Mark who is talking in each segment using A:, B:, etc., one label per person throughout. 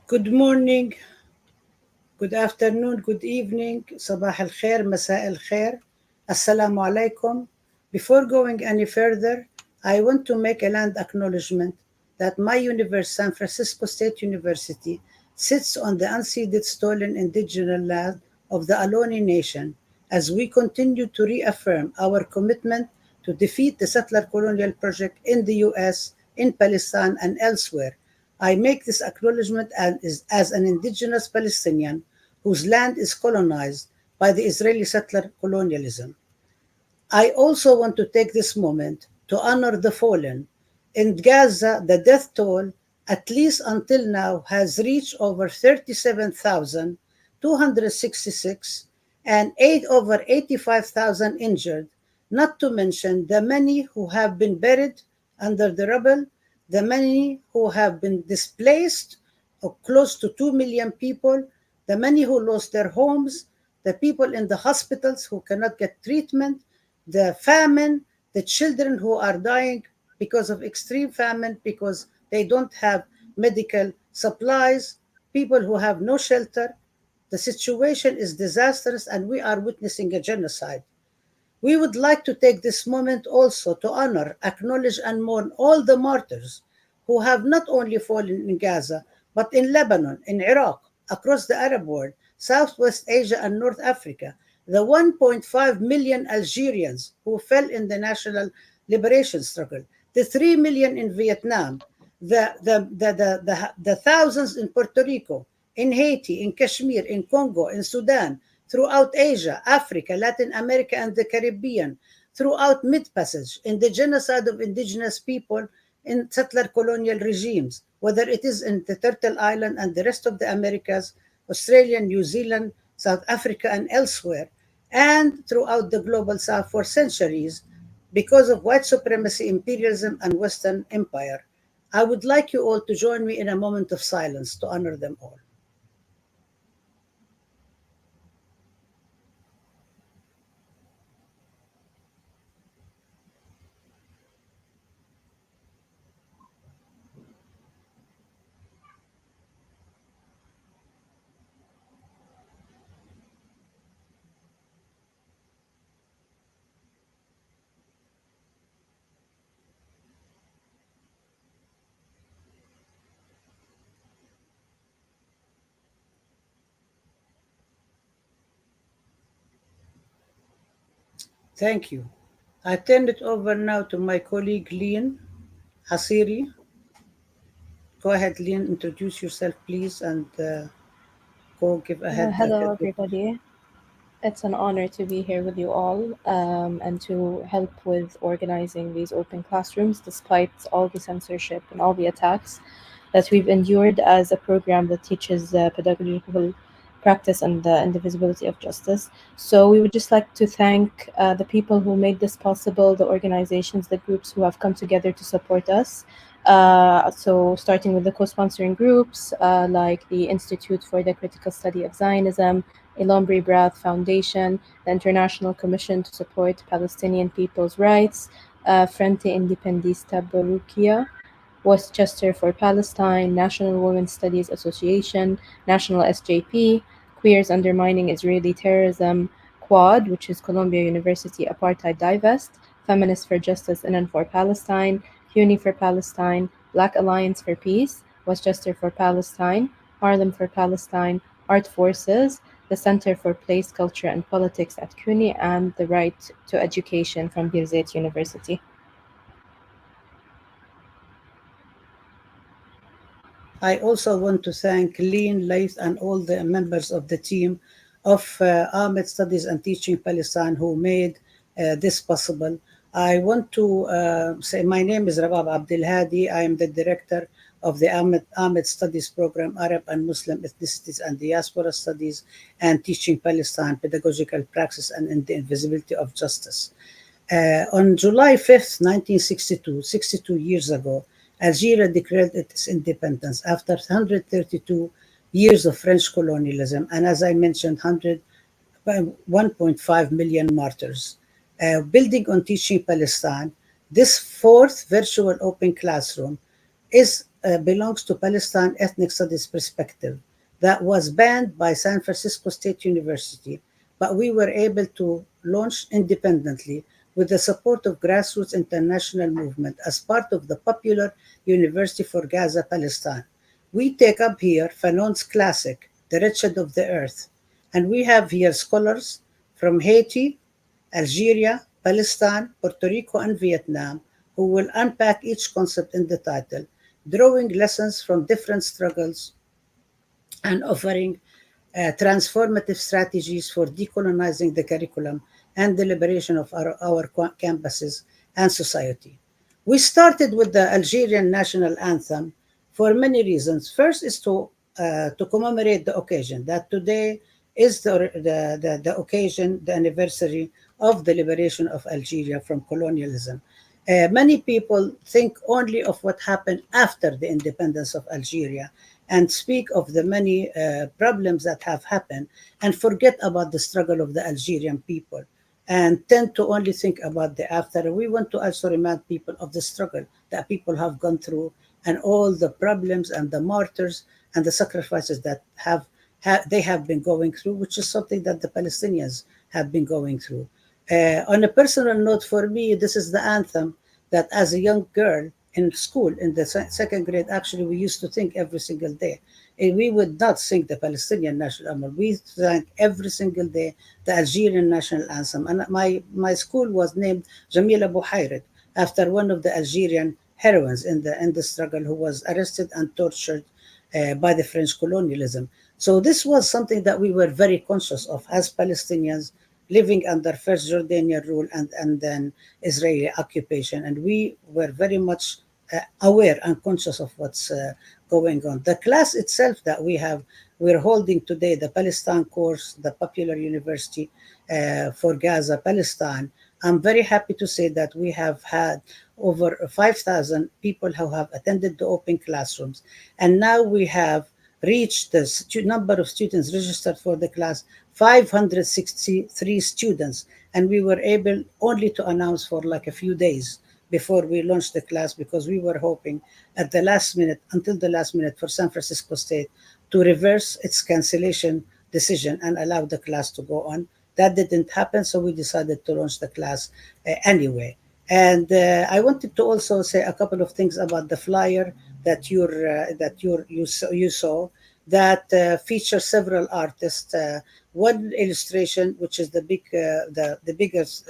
A: Good morning, good afternoon, good evening, صباح الخير, مساء الخير, Assalamu alaikum. Before going any further, I want to make a land acknowledgement that my university, San Francisco State University, sits on the unceded stolen indigenous land of the Ohlone Nation as we continue to reaffirm our commitment to defeat the settler colonial project in the US, in Palestine, and elsewhere. I make this acknowledgement as an indigenous Palestinian whose land is colonized by the Israeli settler colonialism. I also want to take this moment to honor the fallen. In Gaza, the death toll, at least until now, has reached over 37,266 and over 85,000 injured, not to mention the many who have been buried under the rubble, the many who have been displaced, close to 2 million people, the many who lost their homes, the people in the hospitals who cannot get treatment, the famine, the children who are dying because of extreme famine because they don't have medical supplies, people who have no shelter. The situation is disastrous and we are witnessing a genocide. We would like to take this moment also to honor, acknowledge, and mourn all the martyrs who have not only fallen in Gaza, but in Lebanon, in Iraq, across the Arab world, Southwest Asia, and North Africa, the 1.5 million Algerians who fell in the national liberation struggle, the 3 million in Vietnam, the thousands in Puerto Rico, in Haiti, in Kashmir, in Congo, in Sudan, throughout Asia, Africa, Latin America, and the Caribbean, throughout Mid-Passage, in the genocide of indigenous people in settler colonial regimes, whether it is in the Turtle Island and the rest of the Americas, Australia, New Zealand, South Africa, and elsewhere, and throughout the global South for centuries because of white supremacy, imperialism, and Western empire. I would like you all to join me in a moment of silence to honor them all. Thank you. I turn it over now to my colleague Leon Hasiri. Go ahead, Leon, introduce yourself, please, and go give ahead.
B: Hello, everybody. It's an honor to be here with you all and to help with organizing these open classrooms despite all the censorship and all the attacks that we've endured as a program that teaches pedagogical practice and the indivisibility of justice. So we would just like to thank the people who made this possible, the organizations, the groups who have come together to support us. So starting with the co-sponsoring groups like the Institute for the Critical Study of Zionism, Ilombre Brath Foundation, the International Commission to Support Palestinian People's Rights, Frente Independista Barukia, Westchester for Palestine, National Women's Studies Association, National SJP, Queers Undermining Israeli Terrorism, Quad, which is Columbia University Apartheid Divest, Feminists for Justice in and for Palestine, CUNY for Palestine, Black Alliance for Peace, Westchester for Palestine, Harlem for Palestine, Art Forces, the Center for Place, Culture, and Politics at CUNY, and the Right to Education from Birzeit University.
A: I also want to thank Lean, Laith, and all the members of the team of Ahmed Studies and Teaching Palestine who made this possible. I want to say my name is Rabab Abdelhadi. I am the director of the Ahmed Studies Program, Arab and Muslim Ethnicities and Diaspora Studies, and Teaching Palestine, Pedagogical Praxis, and Indivisibility of Justice. On July 5th, 1962, 62 years ago, Algeria declared its independence after 132 years of French colonialism, and as I mentioned, 1.5 million martyrs. Building on Teaching Palestine, this fourth virtual open classroom is belongs to Palestine ethnic studies perspective that was banned by San Francisco State University, but we were able to launch independently with the support of grassroots international movement as part of the popular University for Gaza, Palestine. We take up here Fanon's classic, The Wretched of the Earth, and we have here scholars from Haiti, Algeria, Palestine, Puerto Rico, and Vietnam who will unpack each concept in the title, drawing lessons from different struggles and offering transformative strategies for decolonizing the curriculum and the liberation of our campuses and society. We started with the Algerian national anthem for many reasons. First is to commemorate the occasion that today is the occasion, the anniversary of the liberation of Algeria from colonialism. Many people think only of what happened after the independence of Algeria and speak of the many problems that have happened and forget about the struggle of the Algerian people and tend to only think about the after. We want to also remind people of the struggle that people have gone through and all the problems and the martyrs and the sacrifices that they have been going through, which is something that the Palestinians have been going through. On a personal note, for me, this is the anthem that as a young girl in school, in the second grade, actually, we used to think every single day. And we would not sing the Palestinian national anthem. We sang every single day the Algerian national anthem. And my school was named Jamila Bouhaired after one of the Algerian heroines in the struggle who was arrested and tortured by the French colonialism. So this was something that we were very conscious of as Palestinians living under first Jordanian rule and then Israeli occupation. And we were very much aware and conscious of what's going on. The class itself that we're holding today, the Palestine course, the Popular University for Gaza, Palestine, I'm very happy to say that we have had over 5,000 people who have attended the open classrooms. And now we have reached the number of students registered for the class, 563 students. And we were able only to announce for like a few days before we launched the class because we were hoping at the last minute, until the last minute for San Francisco State to reverse its cancellation decision and allow the class to go on. That didn't happen, so we decided to launch the class anyway. And I wanted to also say a couple of things about the flyer that you saw that features several artists. One illustration, which is the biggest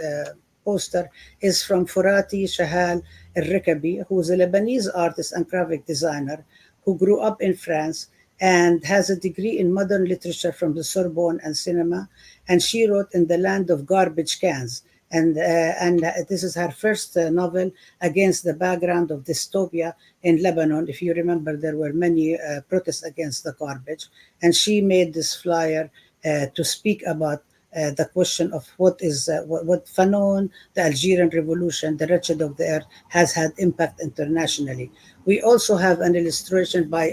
A: poster, is from Furati Shahal El-Rikabi, who is a Lebanese artist and graphic designer who grew up in France and has a degree in modern literature from the Sorbonne and cinema. And she wrote In the Land of Garbage Cans. And this is her first novel against the background of dystopia in Lebanon. If you remember, there were many protests against the garbage. And she made this flyer to speak about the question of what Fanon, the Algerian Revolution, the Wretched of the Earth, has had impact internationally. We also have an illustration by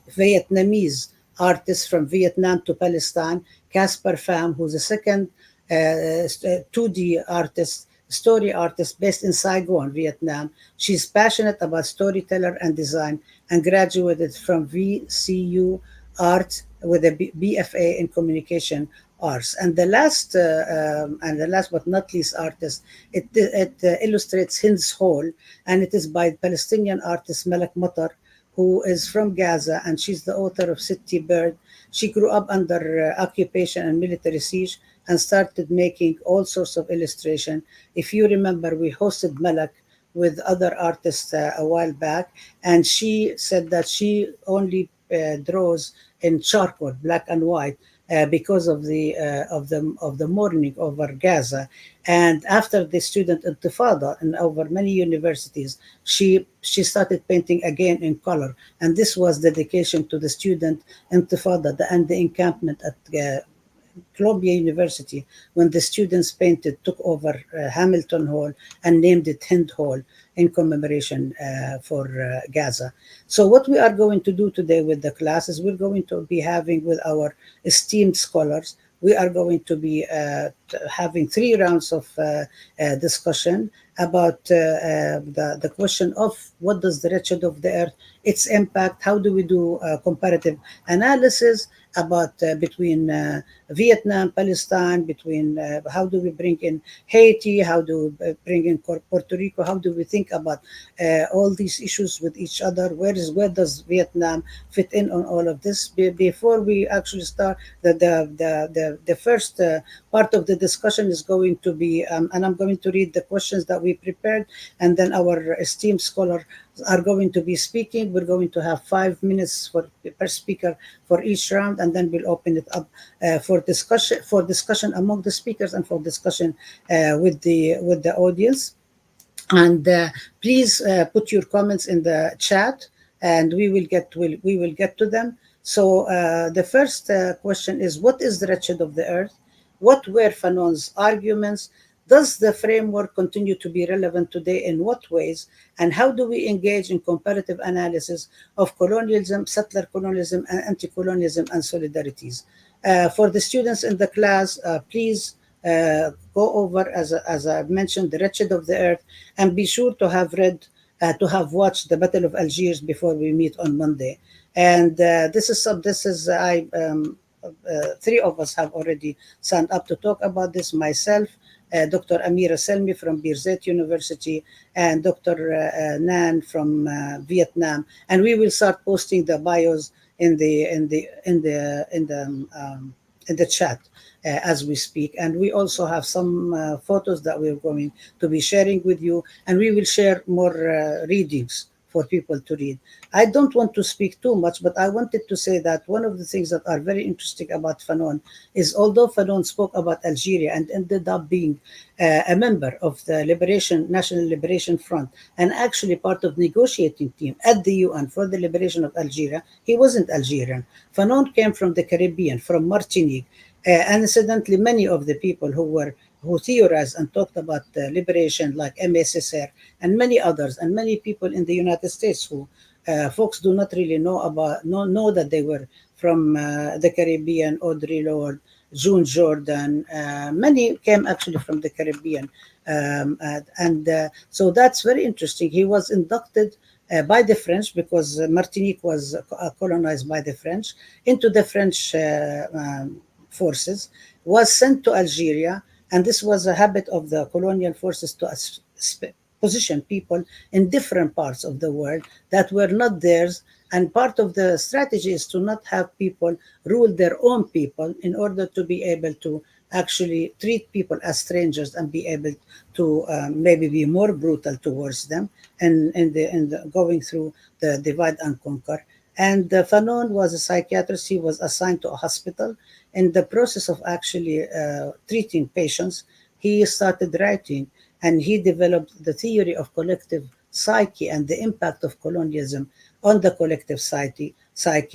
A: Vietnamese artists from Vietnam to Palestine, Casper Pham, who's a second 2D artist, story artist based in Saigon, Vietnam. She's passionate about storyteller and design and graduated from VCU Art with a BFA in communication arts. And the last but not least artist, it illustrates Hind's Hall, and it is by Palestinian artist Malak Matar, who is from Gaza, and she's the author of City Bird. She grew up under occupation and military siege and started making all sorts of illustration. If you remember, we hosted Malak with other artists a while back, and she said that she only draws in charcoal, black and white, because of the mourning over Gaza. And after the student intifada and over many universities, she started painting again in color. And this was dedication to the student intifada and the encampment at Columbia University, when the students took over Hamilton Hall and named it Hind Hall in commemoration for Gaza. So what we are going to do today with the class is we're going to be having with our esteemed scholars, we are going to be having 3 rounds of discussion about the question of what does the wretched of the earth, its impact, how do we do comparative analysis about between Vietnam, Palestine, between how do we bring in Haiti, how do we bring in Puerto Rico, how do we think about all these issues with each other, where does Vietnam fit in on all of this. Before we actually start, the first part of the discussion is going to be, and I'm going to read the questions that we prepared, and then our esteemed scholar are going to be speaking. We're going to have 5 minutes per speaker for each round, and then we'll open it up for discussion among the speakers and for discussion with the audience. And please put your comments in the chat, and we will get to them. So the first question is, what is the wretched of the earth? What were Fanon's arguments? Does the framework continue to be relevant today? In what ways? And how do we engage in comparative analysis of colonialism, settler colonialism, and anti-colonialism and solidarities? For the students in the class, please go over, as I've mentioned, The Wretched of the Earth, and be sure to have to have watched the Battle of Algiers before we meet on Monday. And three of us have already signed up to talk about this. Myself, Dr. Amira Selmi from Birzeit University, and Dr. Nan from Vietnam. And we will start posting the bios in the chat as we speak. And we also have some photos that we're going to be sharing with you, and we will share more readings for people to read. I don't want to speak too much, but I wanted to say that one of the things that are very interesting about Fanon is, although Fanon spoke about Algeria and ended up being a member of the National Liberation Front, and actually part of the negotiating team at the UN for the liberation of Algeria, he wasn't Algerian. Fanon came from the Caribbean, from Martinique. And incidentally, many of the people who theorized and talked about liberation, like M.A. Césaire and many others, and many people in the United States who folks do not really know that they were from the Caribbean. Audre Lorde, June Jordan, many came actually from the Caribbean. So that's very interesting. He was inducted by the French, because Martinique was colonized by the French, into the French forces, was sent to Algeria. And this was a habit of the colonial forces to position people in different parts of the world that were not theirs. And part of the strategy is to not have people rule their own people, in order to be able to actually treat people as strangers and be able to maybe be more brutal towards them, and going through the divide and conquer. And Fanon was a psychiatrist. He was assigned to a hospital. In the process of actually treating patients, he started writing, and he developed the theory of collective psyche and the impact of colonialism on the collective psyche,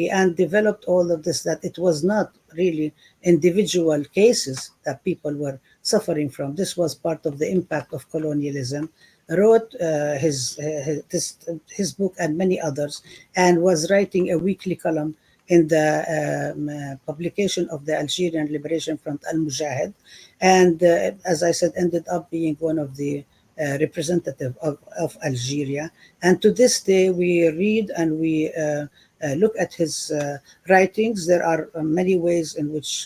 A: and developed all of this, that it was not really individual cases that people were suffering from. This was part of the impact of colonialism. Wrote his book and many others, and was writing a weekly column in the publication of the Algerian Liberation Front, Al Mujahid, and as I said, ended up being one of the representative of Algeria. And to this day, we read and we look at his writings. There are many ways in which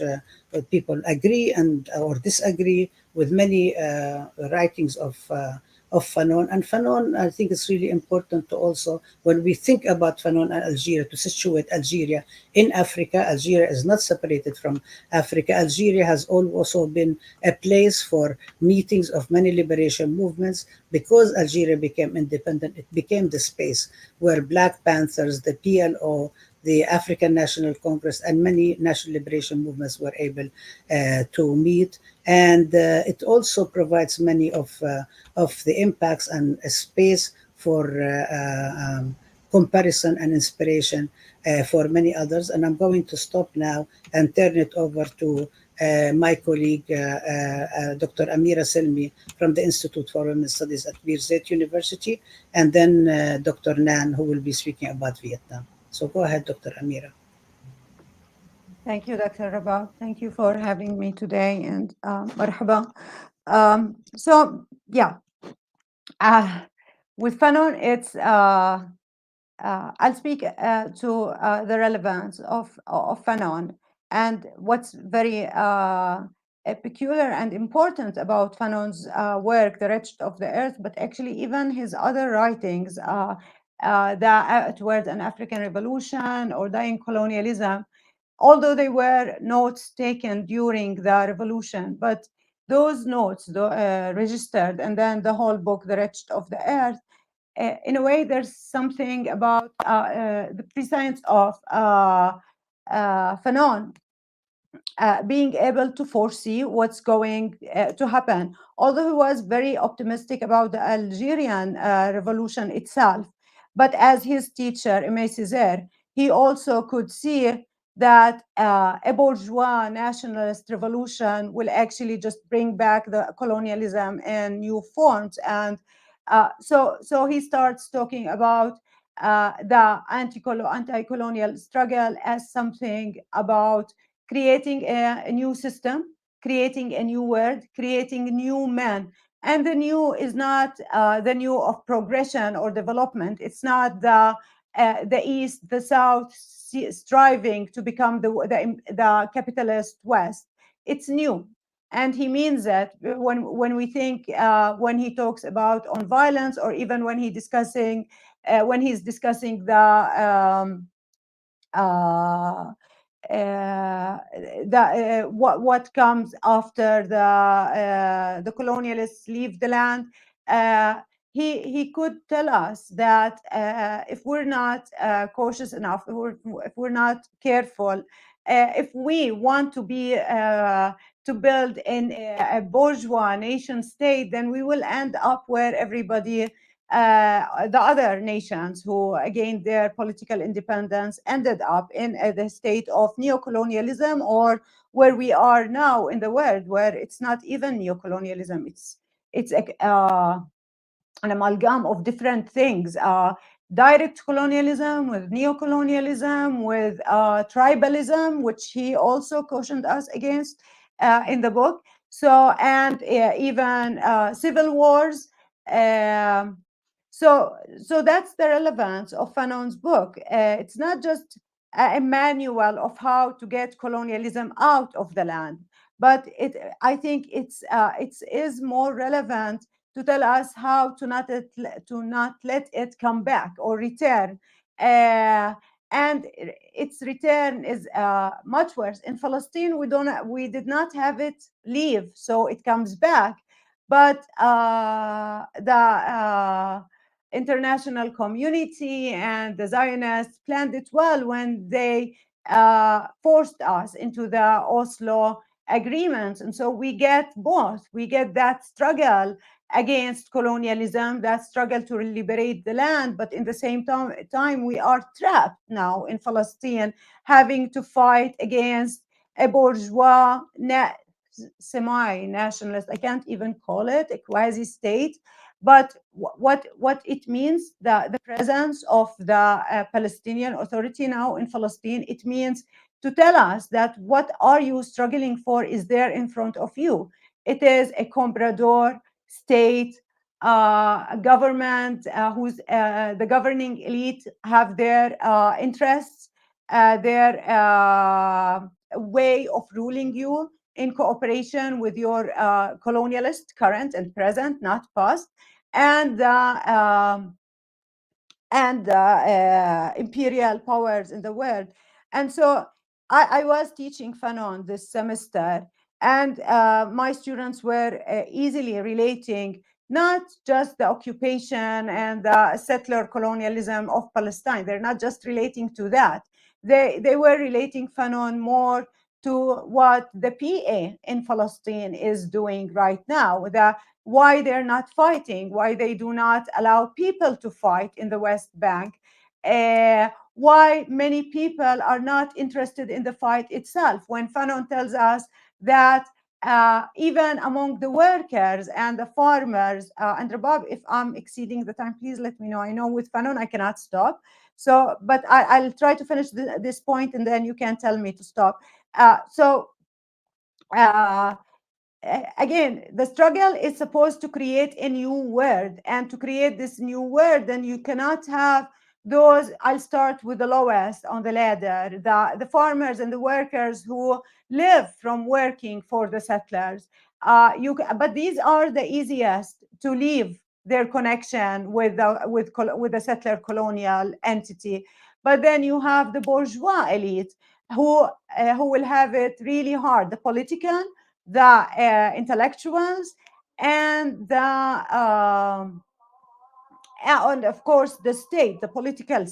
A: people agree or disagree with many writings of Fanon. And Fanon, I think it's really important to also, when we think about Fanon and Algeria, to situate Algeria in Africa. Algeria is not separated from Africa. Algeria has also been a place for meetings of many liberation movements. Because Algeria became independent, it became the space where Black Panthers, the PLO, the African National Congress, and many national liberation movements were able to meet. And it also provides many of the impacts and a space for comparison and inspiration for many others. And I'm going to stop now and turn it over to my colleague, Dr. Amira Selmi from the Institute for Women's Studies at Birzeit University, and then Dr. Nan, who will be speaking about Vietnam. So go ahead, Dr. Amira.
C: Thank you, Dr. Rabah. Thank you for having me today, and marhaba. Yeah, uh, with Fanon, it's I'll speak to the relevance of Fanon and what's very peculiar and important about Fanon's work, The Wretched of the Earth, but actually even his other writings, Towards an African Revolution or Dying Colonialism, although they were notes taken during the revolution, but those notes registered, and then the whole book, The Wretched of the Earth, in a way, there's something about the prescience of Fanon being able to foresee what's going to happen. Although he was very optimistic about the Algerian revolution itself, but as his teacher, Aimé Césaire, he also could see that a bourgeois nationalist revolution will actually just bring back the colonialism in new forms. And so he starts talking about the anti-colonial struggle as something about creating a new system, creating a new world, creating new men. And the new is not the new of progression or development. It's not the East, the South striving to become the capitalist West. It's new. And he means that when we think, when he talks about on violence, or even when he's discussing uh, what comes after the colonialists leave the land. Uh, he could tell us that if we're not cautious enough, if we're not careful, if we want to be to build in a bourgeois nation state, then we will end up where everybody the other nations who gained their political independence ended up in the state of neocolonialism, or where we are now in the world, where it's not even neocolonialism, it's an amalgam of different things. Direct colonialism with neocolonialism, with tribalism, which he also cautioned us against in the book. So, and even civil wars. Um, so that's the relevance of Fanon's book. It's not just a manual of how to get colonialism out of the land, but I think it is more relevant to tell us how to not let it come back or return. And its return is much worse. In Palestine, we did not have it leave, so it comes back. But the international community and the Zionists planned it well when they forced us into the Oslo agreements. And so we get both. We get that struggle against colonialism, that struggle to liberate the land, but in the same time we are trapped now in Palestine, having to fight against a bourgeois semi-nationalist, I can't even call it a quasi-state, but what it means, the presence of the Palestinian Authority now in Palestine, it means to tell us that what are you struggling for is there in front of you. It is a comprador state, a government whose the governing elite have their interests, their way of ruling you in cooperation with your colonialist current and present, not past, and imperial powers in the world. And so I was teaching Fanon this semester, and my students were easily relating not just the occupation and the settler colonialism of Palestine. They're not just relating to that. They were relating Fanon more to what the PA in Palestine is doing right now, why they're not fighting, why they do not allow people to fight in the West Bank, why many people are not interested in the fight itself. When Fanon tells us that even among the workers and the farmers. And Rabab, if I'm exceeding the time, please let me know. I know with Fanon I cannot stop. So, but I'll try to finish this point and then you can tell me to stop. Uh, Again, the struggle is supposed to create a new world, and to create this new world, then you cannot have those. I'll start with the lowest on the ladder, the farmers and the workers who live from working for the settlers. But these are the easiest to leave their connection with the settler colonial entity. But then you have the bourgeois elite who will have it really hard, the political, the intellectuals, and and of course the state, the political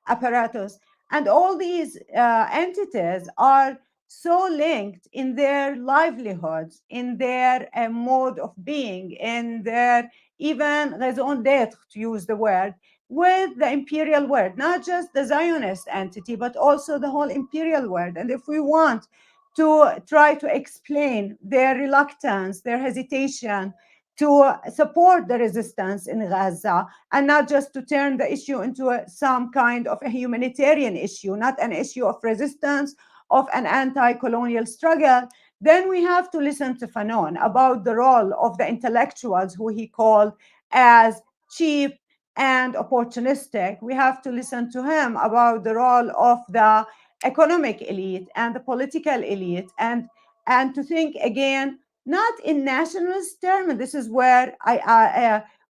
C: apparatus. And all these entities are so linked in their livelihoods, in their mode of being, in their even raison d'etre, to use the word, with the imperial world, not just the Zionist entity, but also the whole imperial world. And if we want to try to explain their reluctance, their hesitation to support the resistance in Gaza, and not just to turn the issue into some kind of a humanitarian issue, not an issue of resistance, of an anti-colonial struggle, then we have to listen to Fanon about the role of the intellectuals who he called as cheap and opportunistic. We have to listen to him about the role of the economic elite and the political elite, and to think again not in nationalist terms. And this is where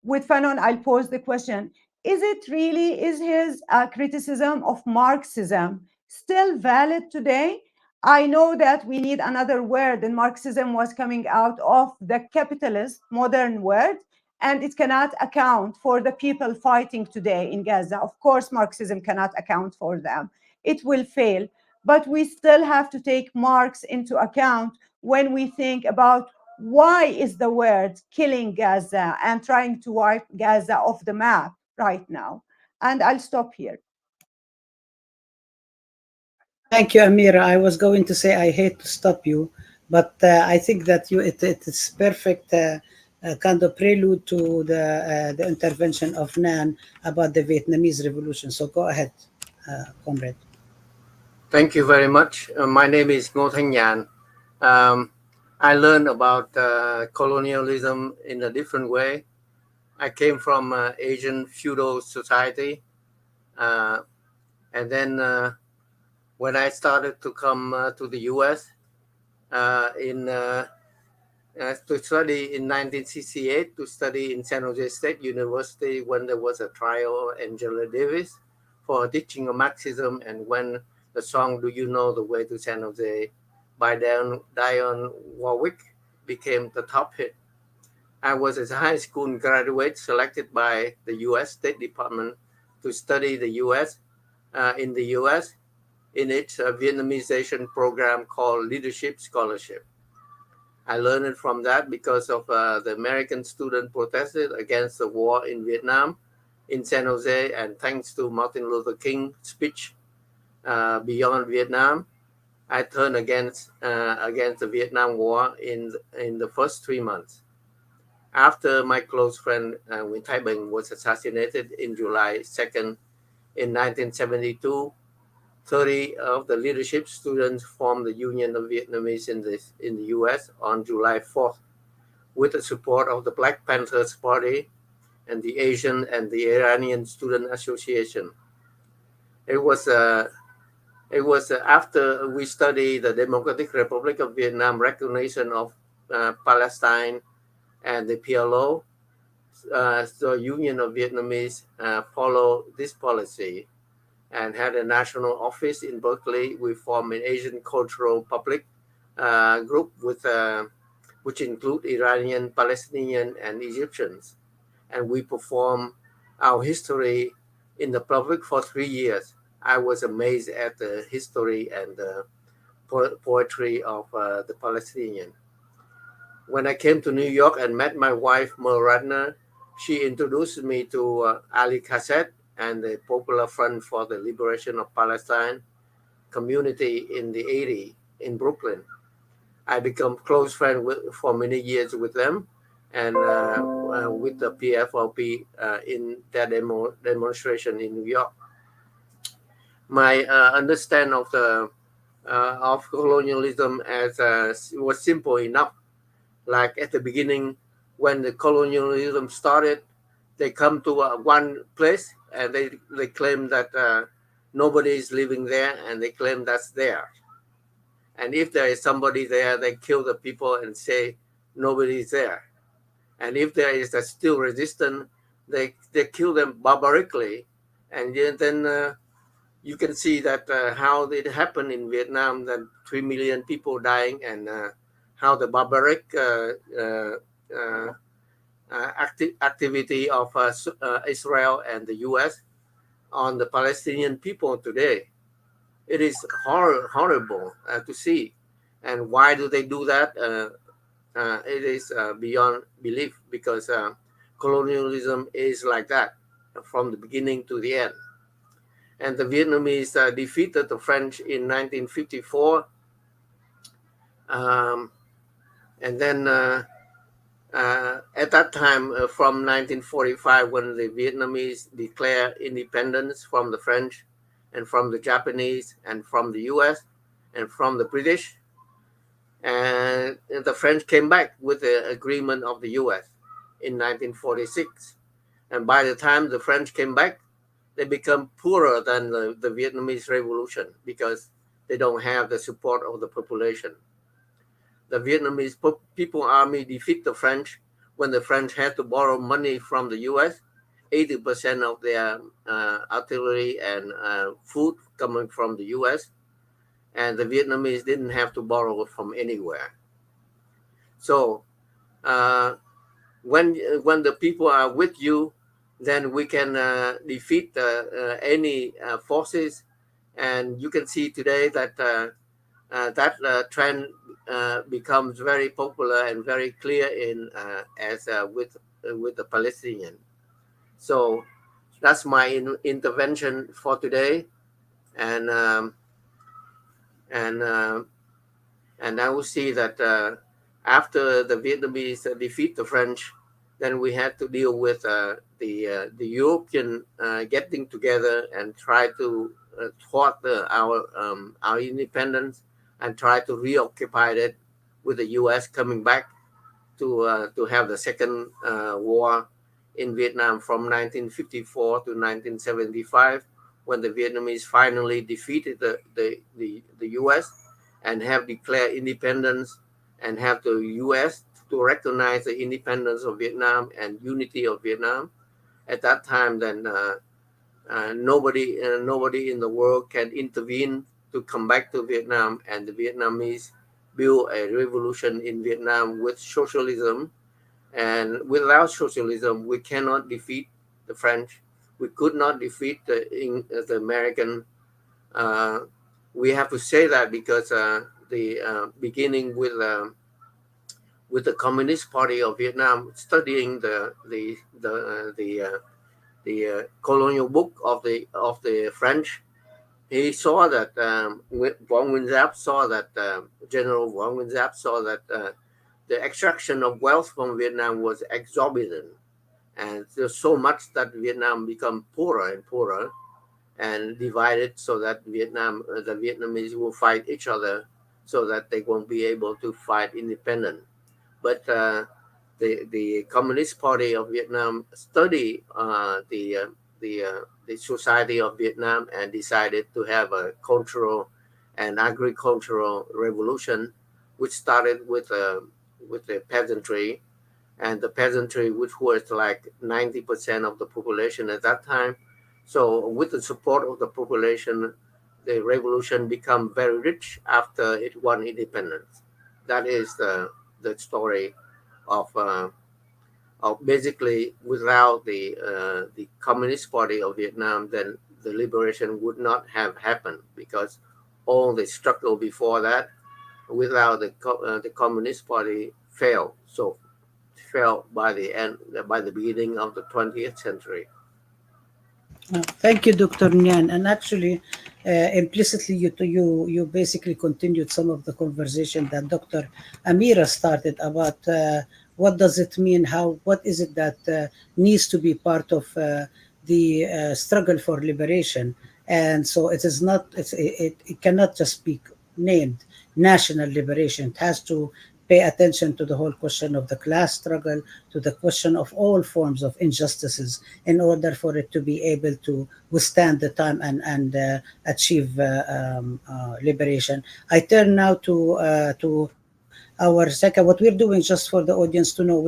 C: with Fanon, I'll pose the question: is his criticism of Marxism still valid today? I know that we need another word, and Marxism was coming out of the capitalist modern world, and it cannot account for the people fighting today in Gaza. Of course, Marxism cannot account for them. It will fail. But we still have to take Marx into account when we think about why is the world killing Gaza and trying to wipe Gaza off the map right now. And I'll stop here.
A: Thank you, Amira. I was going to say I hate to stop you, but I think that it is perfect kind of prelude to the intervention of Nan about the Vietnamese revolution. So go ahead, comrade.
D: Thank you very much. My name is Ngô Thanh Nhàn. I learned about colonialism in a different way. I came from Asian feudal society. And then when I started to come to the U.S. To study in 1968, to study in San Jose State University when there was a trial of Angela Davis for teaching of Marxism, and when the song "Do You Know the Way to San Jose" by Dionne Warwick became the top hit. I was a high school graduate selected by the U.S. State Department to study the U.S. In the U.S. in its Vietnamization program called Leadership Scholarship. I learned it from that because of the American student protested against the war in Vietnam in San Jose, and thanks to Martin Luther King's speech, Beyond Vietnam, I turned against the Vietnam War in the first 3 months. After my close friend Nguyen Thái Bình was assassinated in July 2nd in 1972, 30 of the leadership students formed the Union of Vietnamese in the U.S. on July 4th, with the support of the Black Panthers Party and the Asian and the Iranian Student Association. It was after we studied the Democratic Republic of Vietnam recognition of Palestine and the PLO. The Union of Vietnamese followed this policy and had a national office in Berkeley. We formed an Asian Cultural Public group which include Iranian, Palestinian, and Egyptians. And we performed our history in the public for 3 years. I was amazed at the history and the poetry of the Palestinian. When I came to New York and met my wife, Merle Radner, she introduced me to Ali Cassette and the Popular Front for the Liberation of Palestine community in the 80s in Brooklyn. I become close friend for many years with them, and with the PFLP in that demonstration in New York. My understanding of colonialism as was simple enough. Like at the beginning, when the colonialism started, they come to one place and they claim that nobody is living there, and they claim that's theirs. And if there is somebody there, they kill the people and say nobody is there. And if there is a still resistant, they kill them barbarically. And then you can see that how it happened in Vietnam, that 3 million people dying, and how the barbaric activity of Israel and the U.S. on the Palestinian people today. It is horrible to see. And why do they do that? It is beyond belief, because colonialism is like that from the beginning to the end. And the Vietnamese defeated the French in 1954. And then at that time, from 1945, when the Vietnamese declared independence from the French and from the Japanese and from the US and from the British, and the French came back with the agreement of the US in 1946. And by the time the French came back, they become poorer than the Vietnamese Revolution, because they don't have the support of the population. The Vietnamese People Army defeat the French when the French had to borrow money from the US. 80% of their artillery and food coming from the US, and the Vietnamese didn't have to borrow from anywhere. So when the people are with you, then we can defeat any forces. And you can see today that that trend becomes very popular and very clear in with the Palestinian. So that's my intervention for today, and I will see that after the Vietnamese defeat the French, then we had to deal with the European getting together and try to thwart our independence and try to reoccupy it, with the U.S. coming back to have the second war in Vietnam from 1954 to 1975, when the Vietnamese finally defeated the U.S. and have declared independence, and have the U.S. to recognize the independence of Vietnam and unity of Vietnam. At that time, then nobody in the world can intervene to come back to Vietnam, and the Vietnamese build a revolution in Vietnam with socialism. And without socialism, we cannot defeat the French. We could not defeat the American. We have to say that because the beginning with the Communist Party of Vietnam, studying the colonial book of the French, he saw that Von Nguyên Giáp saw that General Von Nguyên Giáp saw that the extraction of wealth from Vietnam was exorbitant, and there's so much that Vietnam become poorer and poorer and divided, so that the Vietnamese will fight each other, so that they won't be able to fight independent. But the Communist Party of Vietnam studied the society of Vietnam and decided to have a cultural and agricultural revolution, which started with the peasantry, and the peasantry, which was like 90% of the population at that time. So with the support of the population, the revolution became very rich after it won independence. That is the story of basically, without the Communist Party of Vietnam, then the liberation would not have happened, because all the struggle before that, without the Communist Party, failed. So fell by the beginning of the 20th century.
A: Thank you, Dr. Nyan. And actually, implicitly you basically continued some of the conversation that Dr. Amira started about what does it mean, what is it that needs to be part of the struggle for liberation. And so it is not it cannot just be named national liberation. It has to pay attention to the whole question of the class struggle, to the question of all forms of injustices, in order for it to be able to withstand the time and achieve liberation. I turn now to our second. What we're doing, just for the audience to know,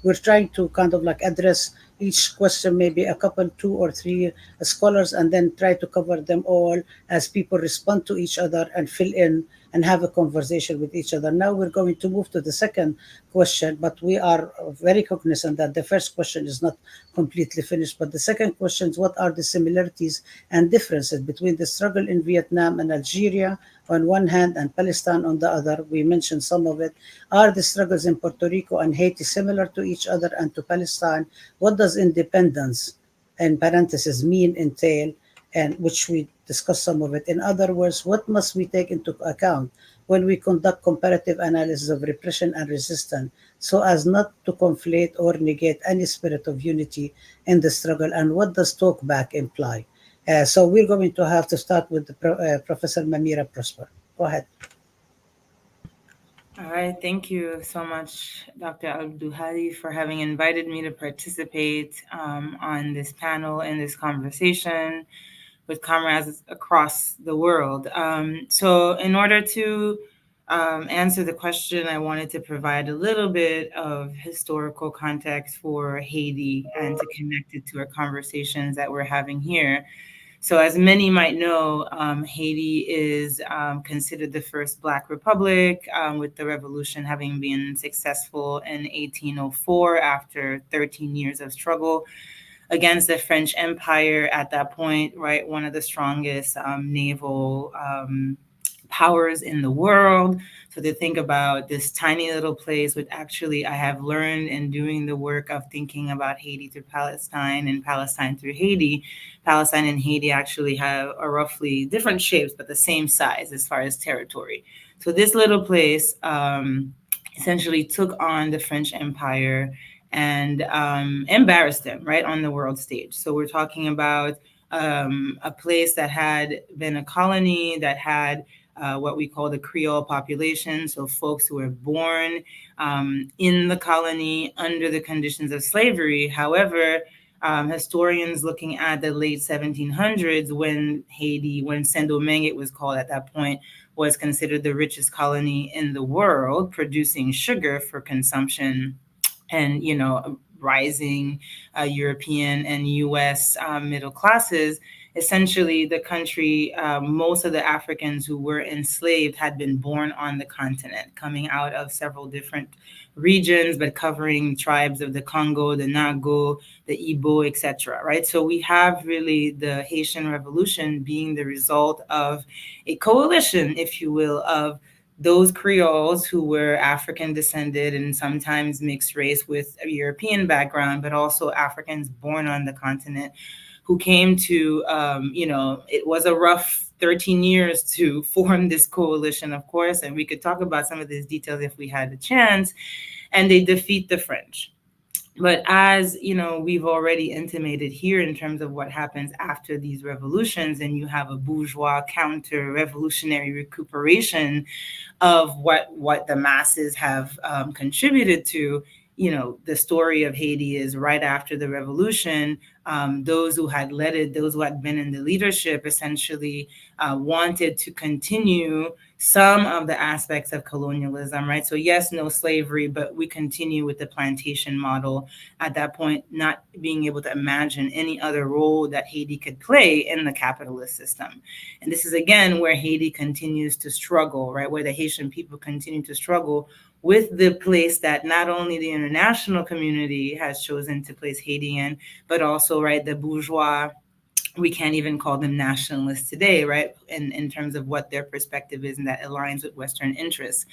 A: we're trying to kind of like address each question, maybe a couple, two or three scholars, and then try to cover them all as people respond to each other and fill in and have a conversation with each other. Now we're going to move to the second question, but we are very cognizant that the first question is not completely finished. But the second question is, what are the similarities and differences between the struggle in Vietnam and Algeria on one hand and Palestine on the other? We mentioned some of it. Are the struggles in Puerto Rico and Haiti similar to each other and to Palestine? What does independence, in parentheses, mean, entail, and which we discussed some of it? In other words, what must we take into account when we conduct comparative analysis of repression and resistance, so as not to conflate or negate any spirit of unity in the struggle? And what does talkback imply? So we're going to have to start with Professor Mamira Prosper. Go ahead.
E: All right, thank you so much, Dr. Abduhadi, for having invited me to participate on this panel and this conversation with comrades across the world. So in order to answer the question, I wanted to provide a little bit of historical context for Haiti and to connect it to our conversations that we're having here. So as many might know, Haiti is considered the first Black republic, with the revolution having been successful in 1804 after 13 years of struggle against the French Empire at that point, right? One of the strongest naval powers in the world. So to think about this tiny little place, which actually I have learned in doing the work of thinking about Haiti through Palestine and Palestine through Haiti, Palestine and Haiti actually have a roughly different shapes, but the same size as far as territory. So this little place essentially took on the French Empire and embarrassed them right on the world stage. So we're talking about a place that had been a colony, that had what we call the Creole population, so folks who were born in the colony under the conditions of slavery. However, historians looking at the late 1700s, when Haiti, when Saint-Domingue, it was called at that point, was considered the richest colony in the world, producing sugar for consumption, and rising European and U.S. Middle classes. Essentially, the country, most of the Africans who were enslaved had been born on the continent, coming out of several different regions, but covering tribes of the Congo, the Nago, the Igbo, etc. Right? So we have really the Haitian Revolution being the result of a coalition, if you will, of those Creoles who were African descended and sometimes mixed race with a European background, but also Africans born on the continent who came to, it was a rough 13 years to form this coalition, of course, and we could talk about some of these details if we had the chance, and they defeat the French. But as we've already intimated here in terms of what happens after these revolutions, and you have a bourgeois counter-revolutionary recuperation of what the masses have contributed to. The story of Haiti is right after the revolution, those who had led it, those who had been in the leadership, essentially wanted to continue some of the aspects of colonialism, right? So yes, no slavery, but we continue with the plantation model at that point, not being able to imagine any other role that Haiti could play in the capitalist system. And this is, again, where Haiti continues to struggle, right? Where the Haitian people continue to struggle with the place that not only the international community has chosen to place Haiti in, but also, right, the bourgeois we can't even call them nationalists today, right? In terms of what their perspective is and that aligns with Western interests.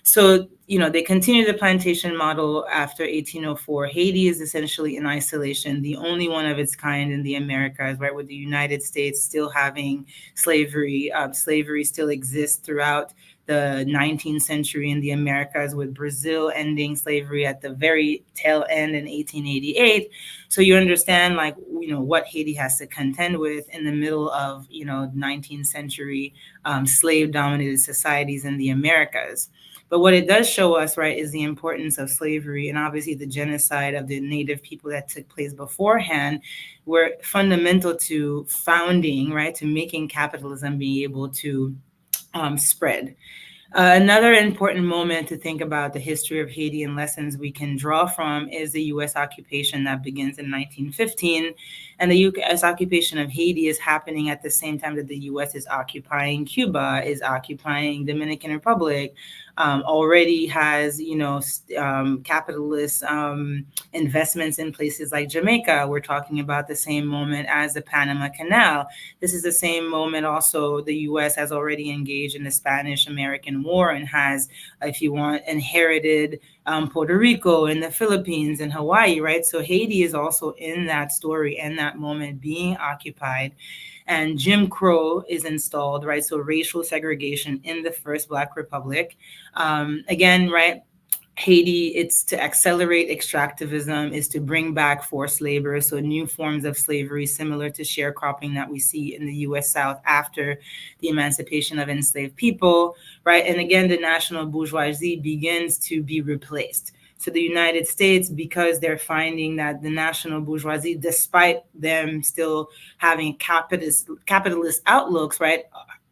E: So, they continue the plantation model after 1804. Haiti is essentially in isolation, the only one of its kind in the Americas, right? With the United States still having slavery. Slavery still exists throughout the 19th century in the Americas, with Brazil ending slavery at the very tail end in 1888. So you understand, like, what Haiti has to contend with in the middle of, 19th century slave dominated societies in the Americas. But what it does show us, right, is the importance of slavery and obviously the genocide of the native people that took place beforehand were fundamental to founding, right, to making capitalism be able to spread. Another important moment to think about the history of Haiti and lessons we can draw from is the U.S. occupation that begins in 1915. And the U.S. occupation of Haiti is happening at the same time that the U.S. is occupying Cuba, is occupying Dominican Republic, already has, capitalist investments in places like Jamaica. We're talking about the same moment as the Panama Canal. This is the same moment also the U.S. has already engaged in the Spanish-American War and has, if you want, inherited Puerto Rico and the Philippines and Hawaii, right? So Haiti is also in that story and that moment being occupied. And Jim Crow is installed, right? So racial segregation in the first Black Republic. Again, right? Haiti, it's to accelerate extractivism, is to bring back forced labor, so new forms of slavery similar to sharecropping that we see in the U.S. South after the emancipation of enslaved people, right? And again, the national bourgeoisie begins to be replaced. So the United States, because they're finding that the national bourgeoisie, despite them still having capitalist outlooks, right,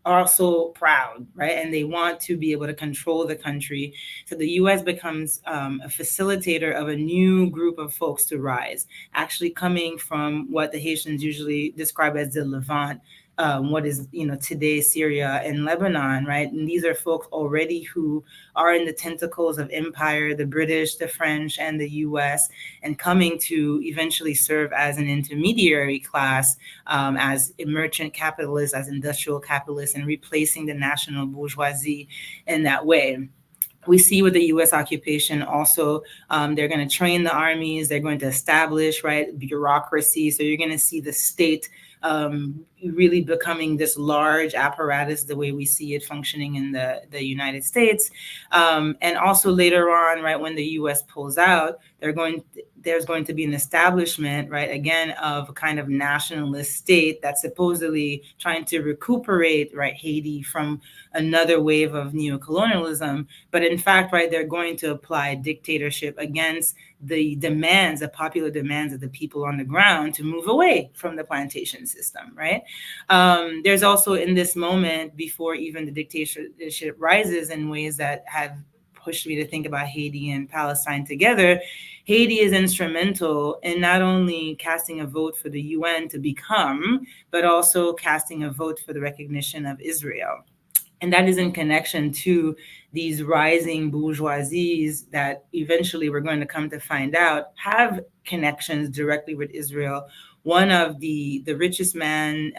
E: are also proud, right? And they want to be able to control the country. So the U.S. becomes a facilitator of a new group of folks to rise, actually coming from what the Haitians usually describe as the Levant, what is, today Syria and Lebanon, right? And these are folks already who are in the tentacles of empire, the British, the French, and the US, and coming to eventually serve as an intermediary class, as merchant capitalists, as industrial capitalists, and replacing the national bourgeoisie in that way. We see with the U.S. occupation also, they're going to train the armies, they're going to establish, right, bureaucracy. So you're going to see the state really becoming this large apparatus, the way we see it functioning in the United States. And also later on, right, when the U.S. pulls out, there's going to be an establishment, right, again, of a kind of nationalist state that's supposedly trying to recuperate, right, Haiti from another wave of neocolonialism. But in fact, right, they're going to apply dictatorship against the demands, the popular demands of the people on the ground to move away from the plantation system, right? There's also in this moment, before even the dictatorship rises in ways that have pushed me to think about Haiti and Palestine together, Haiti is instrumental in not only casting a vote for the UN to become, but also casting a vote for the recognition of Israel. And that is in connection to these rising bourgeoisies that eventually we're going to come to find out have connections directly with Israel. One of the richest man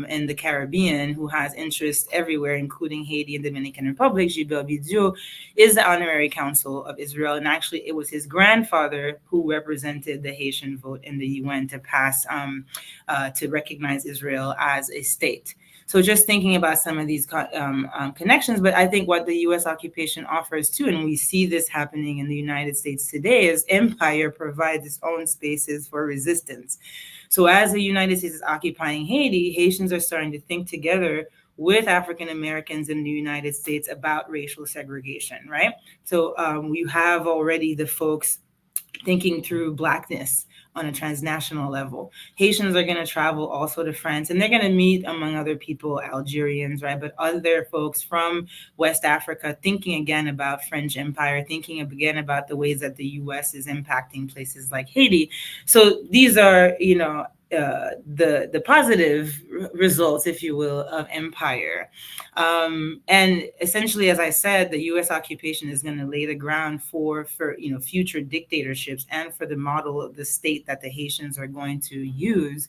E: in the Caribbean, who has interests everywhere, including Haiti and Dominican Republic, Gilbert Bidou, is the honorary consul of Israel. And actually, it was his grandfather who represented the Haitian vote in the UN to pass, to recognize Israel as a state. So just thinking about some of these connections, but I think what the U.S. occupation offers too, and we see this happening in the United States today, is empire provides its own spaces for resistance. So as the United States is occupying Haiti, Haitians are starting to think together with African Americans in the United States about racial segregation, right? So you have already the folks thinking through Blackness on a transnational level. Haitians are going to travel also to France, and they're going to meet, among other people, Algerians, right? But other folks from West Africa, thinking again about French Empire, thinking again about the ways that the U.S. is impacting places like Haiti. So these are, the positive results, if you will, of empire. And essentially, as I said, the U.S. occupation is going to lay the ground for future dictatorships and for the model of the state that the Haitians are going to use.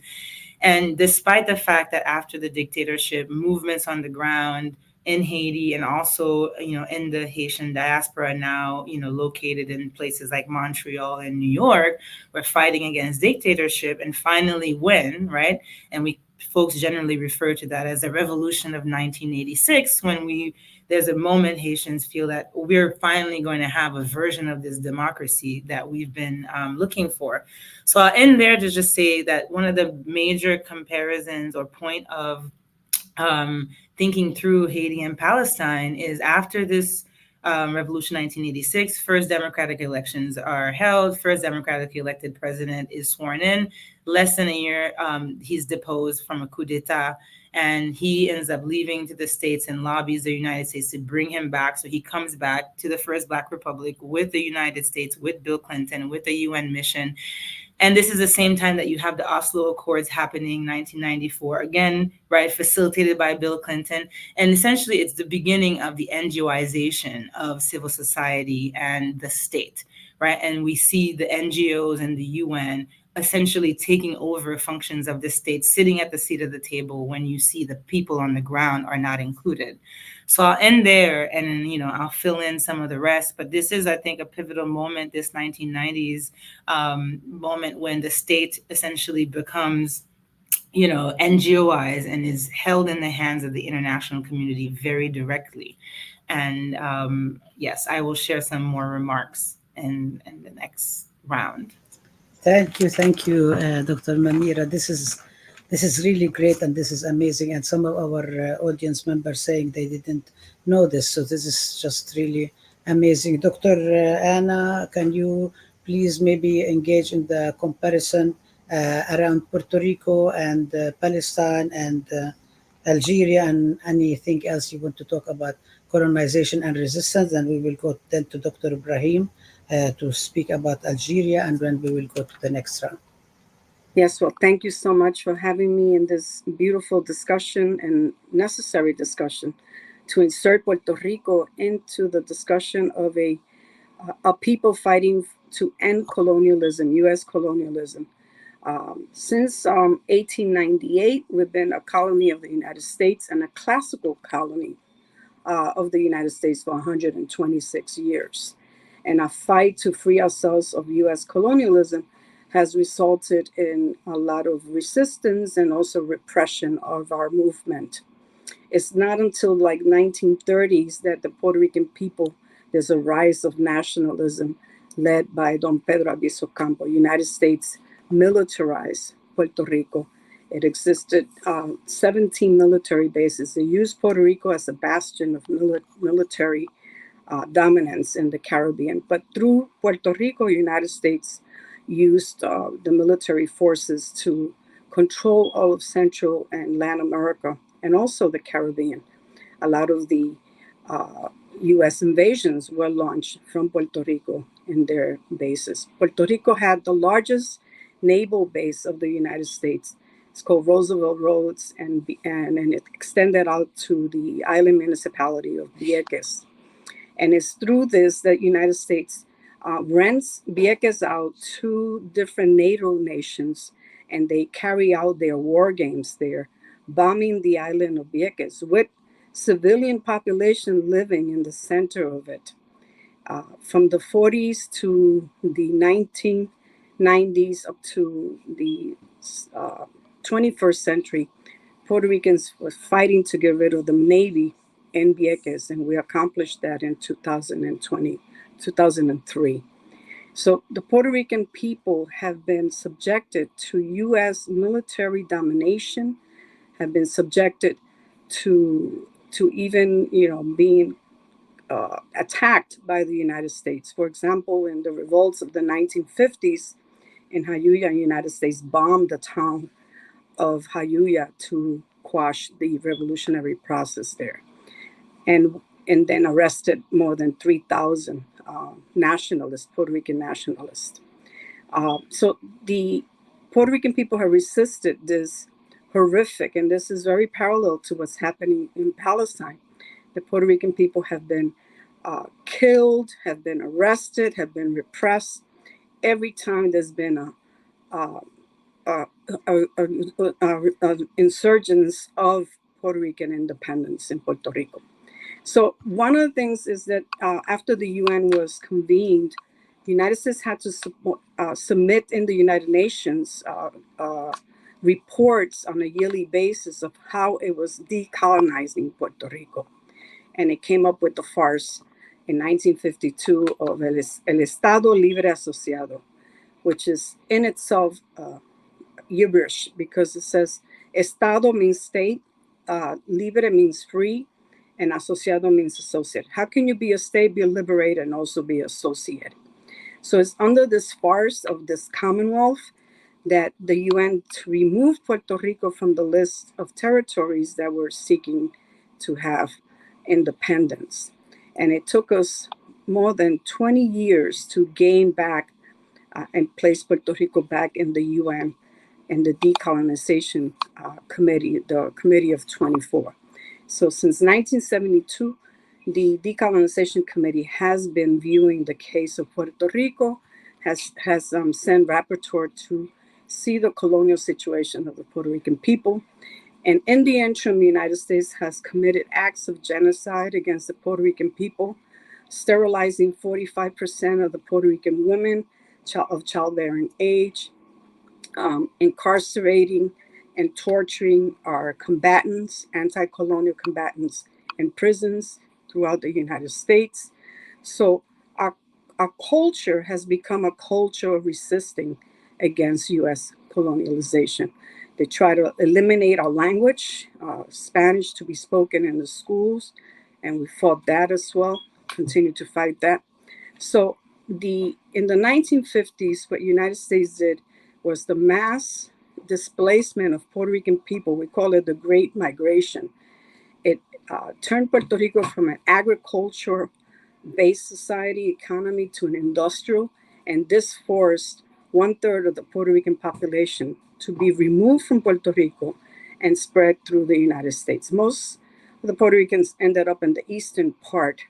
E: And despite the fact that after the dictatorship, movements on the ground in Haiti and also, in the Haitian diaspora now, located in places like Montreal and New York, we're fighting against dictatorship and finally win, right? And folks generally refer to that as the revolution of 1986, when there's a moment Haitians feel that we're finally going to have a version of this democracy that we've been looking for. So I'll end there to just say that one of the major comparisons or point of thinking through Haiti and Palestine is after this Revolution 1986, first democratic elections are held, first democratically elected president is sworn in. Less than a year, he's deposed from a coup d'etat, and he ends up leaving to the States and lobbies the United States to bring him back. So he comes back to the first Black Republic with the United States, with Bill Clinton, with the UN mission. And this is the same time that you have the Oslo Accords happening, 1994, again, right, facilitated by Bill Clinton. And essentially, it's the beginning of the NGOization of civil society and the state, right? And we see the NGOs and the UN essentially taking over functions of the state, sitting at the seat of the table when you see the people on the ground are not included. So I'll end there and, I'll fill in some of the rest. But this is, I think, a pivotal moment, this 1990s moment when the state essentially becomes, NGOized and is held in the hands of the international community very directly. And yes, I will share some more remarks in the next round.
A: Thank you, Dr. Mamira. This is really great, and this is amazing. And some of our audience members saying they didn't know this, so this is just really amazing. Dr. Anna, can you please maybe engage in the comparison around Puerto Rico and Palestine and Algeria and anything else you want to talk about colonization and resistance? And we will go then to Dr. Ibrahim to speak about Algeria, and then we will go to the next round.
F: Yes, well, thank you so much for having me in this beautiful discussion and necessary discussion to insert Puerto Rico into the discussion of a people fighting to end colonialism, U.S. colonialism. Since 1898, we've been a colony of the United States and a classical colony of the United States for 126 years. And a fight to free ourselves of U.S. colonialism has resulted in a lot of resistance and also repression of our movement. It's not until like 1930s that the Puerto Rican people, there's a rise of nationalism led by Don Pedro Albizu Campo. United States militarized Puerto Rico. It existed 17 military bases. They used Puerto Rico as a bastion of military dominance in the Caribbean. But through Puerto Rico, United States used the military forces to control all of Central and Latin America and also the Caribbean. A lot of the U.S. invasions were launched from Puerto Rico in their bases. Puerto Rico had the largest naval base of the United States. It's called Roosevelt Roads, and it extended out to the island municipality of Vieques. And it's through this that United States rents Vieques out to different NATO nations, and they carry out their war games there, bombing the island of Vieques with civilian population living in the center of it. From the 40s to the 1990s up to the 21st century, Puerto Ricans were fighting to get rid of the Navy in Vieques, and we accomplished that in 2003. So the Puerto Rican people have been subjected to U.S. military domination, have been subjected to even, being attacked by the United States. For example, in the revolts of the 1950s in Jayuya, the United States bombed the town of Jayuya to quash the revolutionary process there. And then arrested more than 3,000 nationalists, Puerto Rican nationalists. So the Puerto Rican people have resisted this horrific, and this is very parallel to what's happening in Palestine. The Puerto Rican people have been killed, have been arrested, have been repressed every time there's been a insurgence of Puerto Rican independence in Puerto Rico. So one of the things is that after the UN was convened, the United States had to submit in the United Nations reports on a yearly basis of how it was decolonizing Puerto Rico. And it came up with the farce in 1952 of El Estado Libre Asociado, which is in itself gibberish because it says Estado means state, libre means free, and asociado means associate. How can you be a state, be liberated, and also be associated? So it's under this farce of this Commonwealth that the UN removed Puerto Rico from the list of territories that were seeking to have independence. And it took us more than 20 years to gain back and place Puerto Rico back in the UN and the Decolonization Committee, the Committee of 24. So since 1972, the Decolonization Committee has been viewing the case of Puerto Rico, has sent rapporteur to see the colonial situation of the Puerto Rican people. And in the interim, the United States has committed acts of genocide against the Puerto Rican people, sterilizing 45% of the Puerto Rican women of childbearing age, incarcerating and torturing our combatants, anti-colonial combatants in prisons throughout the United States. So our culture has become a culture of resisting against U.S. colonialization. They try to eliminate our language, Spanish to be spoken in the schools, and we fought that as well, continue to fight that. So in the 1950s, what the United States did was the mass displacement of Puerto Rican people. We call it the Great Migration. It turned Puerto Rico from an agriculture-based society economy to an industrial, and this forced 1/3 of the Puerto Rican population to be removed from Puerto Rico and spread through the United States. Most of the Puerto Ricans ended up in the eastern part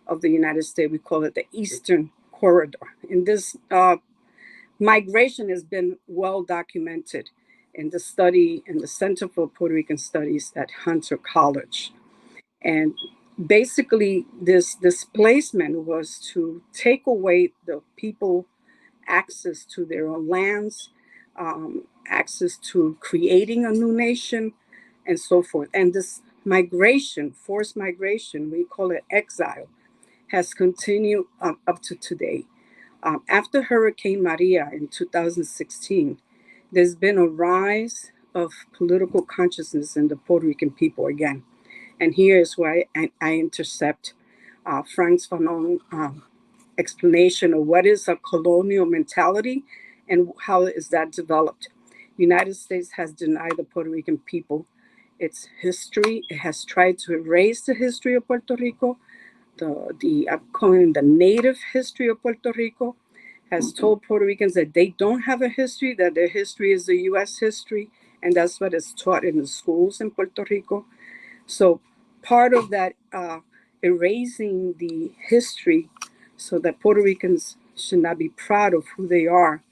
F: of the United States. We call it the Eastern Corridor. And this migration has been well documented in the study in the Center for Puerto Rican Studies at Hunter College. And basically, this displacement was to take away the people access to their own lands, access to creating a new nation, and so forth. And this migration, forced migration, we call it exile, has continued up to today. After Hurricane Maria in 2016, there's been a rise of political consciousness in the Puerto Rican people again. And here is why I intercept Frank's Fanon explanation of what is a colonial mentality and how is that developed. The United States has denied the Puerto Rican people its history. It has tried to erase the history of Puerto Rico. I'm calling the native history of Puerto Rico, has told Puerto Ricans that they don't have a history, that their history is the U.S. history, and that's what is taught in the schools in Puerto Rico. So part of that erasing the history so that Puerto Ricans should not be proud of who they are.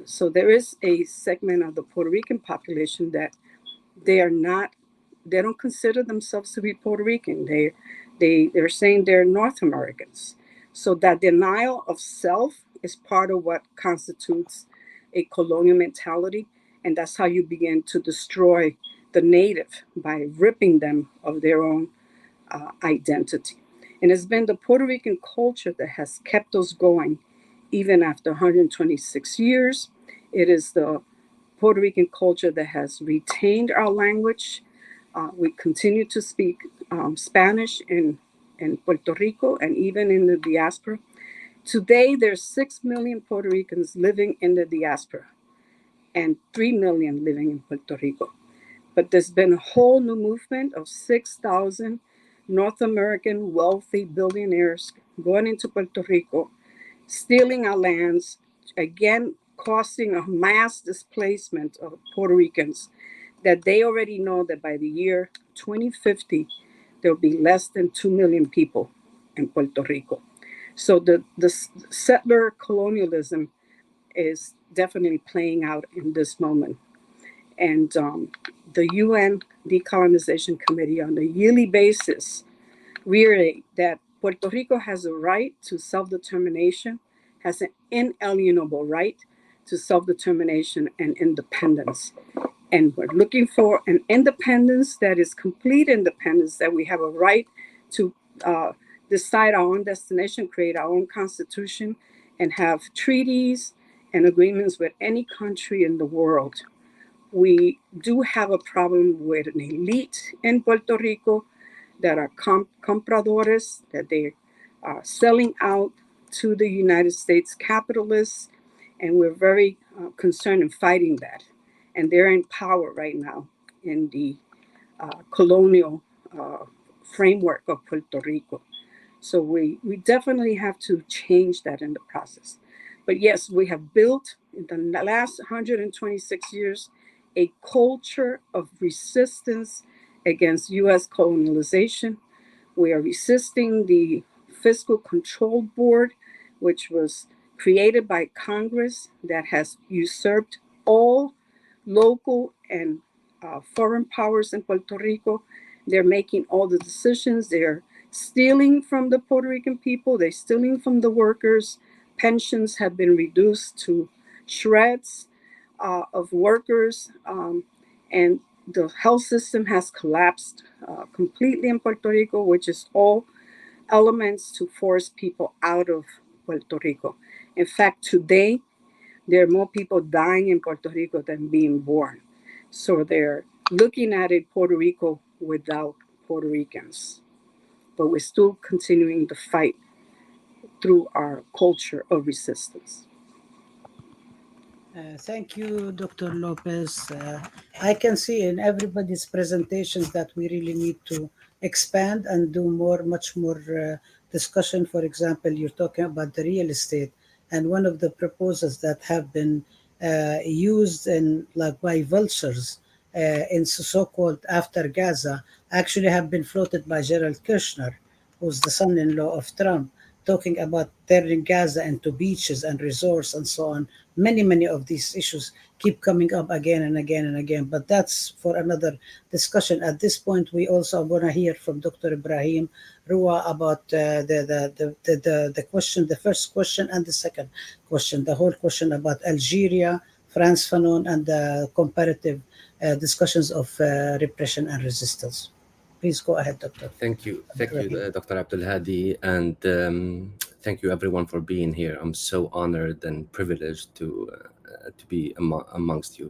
F: So there is a segment of the Puerto Rican population that they don't consider themselves to be Puerto Rican. They're saying they're North Americans. So that denial of self is part of what constitutes a colonial mentality. And that's how you begin to destroy the native, by ripping them of their own identity. And it's been the Puerto Rican culture that has kept us going even after 126 years. It is the Puerto Rican culture that has retained our language. We continue to speak Spanish in Puerto Rico and even in the diaspora. Today, there's 6 million Puerto Ricans living in the diaspora and 3 million living in Puerto Rico. But there's been a whole new movement of 6,000 North American wealthy billionaires going into Puerto Rico, stealing our lands, again, causing a mass displacement of Puerto Ricans that they already know that by the year 2050, there'll be less than 2 million people in Puerto Rico. So the settler colonialism is definitely playing out in this moment. And the UN Decolonization Committee on a yearly basis reiterate that Puerto Rico has a right to self-determination, has an inalienable right to self-determination and independence. And we're looking for an independence that is complete independence, that we have a right to decide our own destination, create our own constitution, and have treaties and agreements with any country in the world. We do have a problem with an elite in Puerto Rico that are compradores, that they are selling out to the United States capitalists, and we're very concerned in fighting that. And they're in power right now in the colonial framework of Puerto Rico. So we definitely have to change that in the process. But yes, we have built in the last 126 years a culture of resistance against US colonialization. We are resisting the Fiscal Control Board, which was created by Congress, that has usurped all local and foreign powers in Puerto Rico. They're making all the decisions. They're stealing from the Puerto Rican people. They're stealing from the workers. Pensions have been reduced to shreds of workers, and the health system has collapsed completely in Puerto Rico, which is all elements to force people out of Puerto Rico. In fact, today, there are more people dying in Puerto Rico than being born. So they're looking at it, Puerto Rico without Puerto Ricans. But we're still continuing the fight through our culture of resistance.
A: Thank you, Dr. Lopez. I can see in everybody's presentations that we really need to expand and do much more discussion. For example, you're talking about the real estate, and one of the proposals that have been used in like by vultures in so-called after Gaza actually have been floated by Gerald Kushner, who's the son-in-law of Trump, talking about turning Gaza into beaches and resorts and so on. Many of these issues keep coming up again and again and again, but that's for another discussion. At this point, we also want to hear from Dr. Ibrahim Rua about the question, the first question and the second question, the whole question about Algeria, France Fanon, and the comparative discussions of repression and resistance. Please go ahead, Doctor.
G: Thank you, Dr. Abdul Hadi, and thank you everyone for being here. I'm so honored and privileged to be amongst you.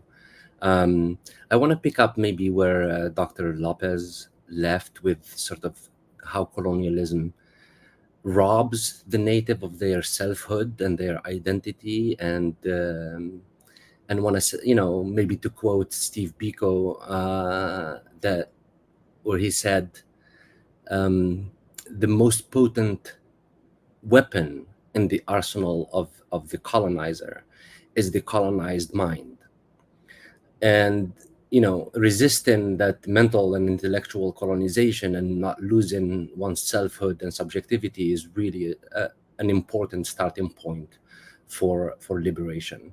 G: I want to pick up maybe where Dr. Lopez left with sort of how colonialism robs the native of their selfhood and their identity, and want to, maybe to quote Steve Biko, that where he said, the most potent weapon in the arsenal of the colonizer is the colonized mind. And, resisting that mental and intellectual colonization and not losing one's selfhood and subjectivity is really an important starting point for liberation.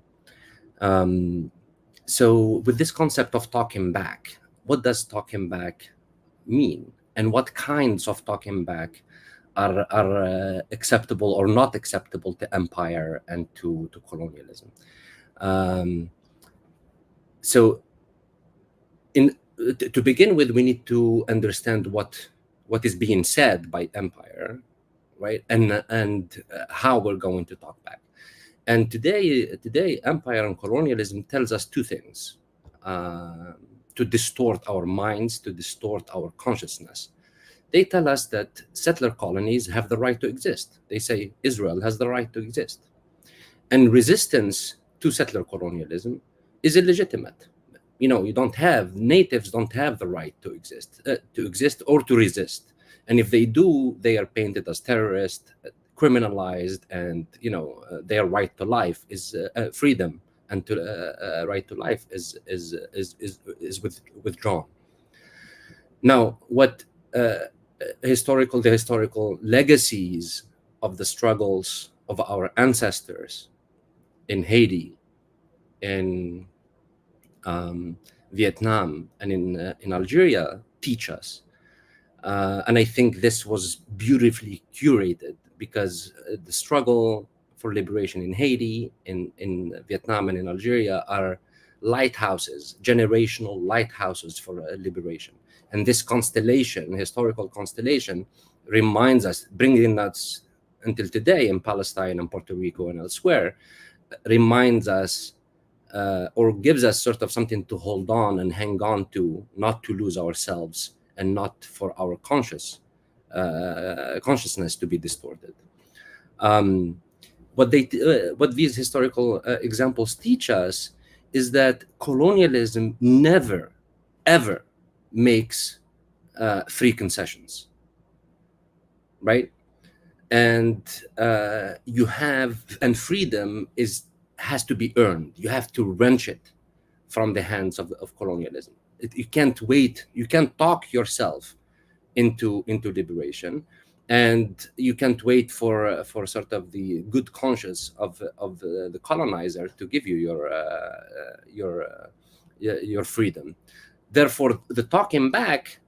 G: So with this concept of talking back, what does talking back mean, and what kinds of talking back are acceptable or not acceptable to empire and to colonialism? So to begin with, we need to understand what is being said by empire, right, and how we're going to talk back. And today empire and colonialism tells us two things, to distort our minds, to distort our consciousness. They tell us that settler colonies have the right to exist. They say Israel has the right to exist. And resistance to settler colonialism is illegitimate. Natives don't have the right to exist or to resist. And if they do, they are painted as terrorists, criminalized, and their right to life is freedom and to right to life is withdrawn. Now, what the historical legacies of the struggles of our ancestors in Haiti, in Vietnam, and in Algeria teach us. And I think this was beautifully curated, because the struggle for liberation in Haiti, in Vietnam, and in Algeria are lighthouses, generational lighthouses for liberation. And this constellation, historical constellation, reminds us, bringing us until today in Palestine and Puerto Rico and elsewhere, reminds us or gives us sort of something to hold on and hang on to, not to lose ourselves, and not for our consciousness to be distorted. What these historical examples teach us is that colonialism never, ever makes free concessions, right? And freedom has to be earned. You have to wrench it from the hands of colonialism. You can't wait. You can't talk yourself into liberation, and you can't wait for sort of the good conscience of the colonizer to give you your freedom. Therefore, the talking back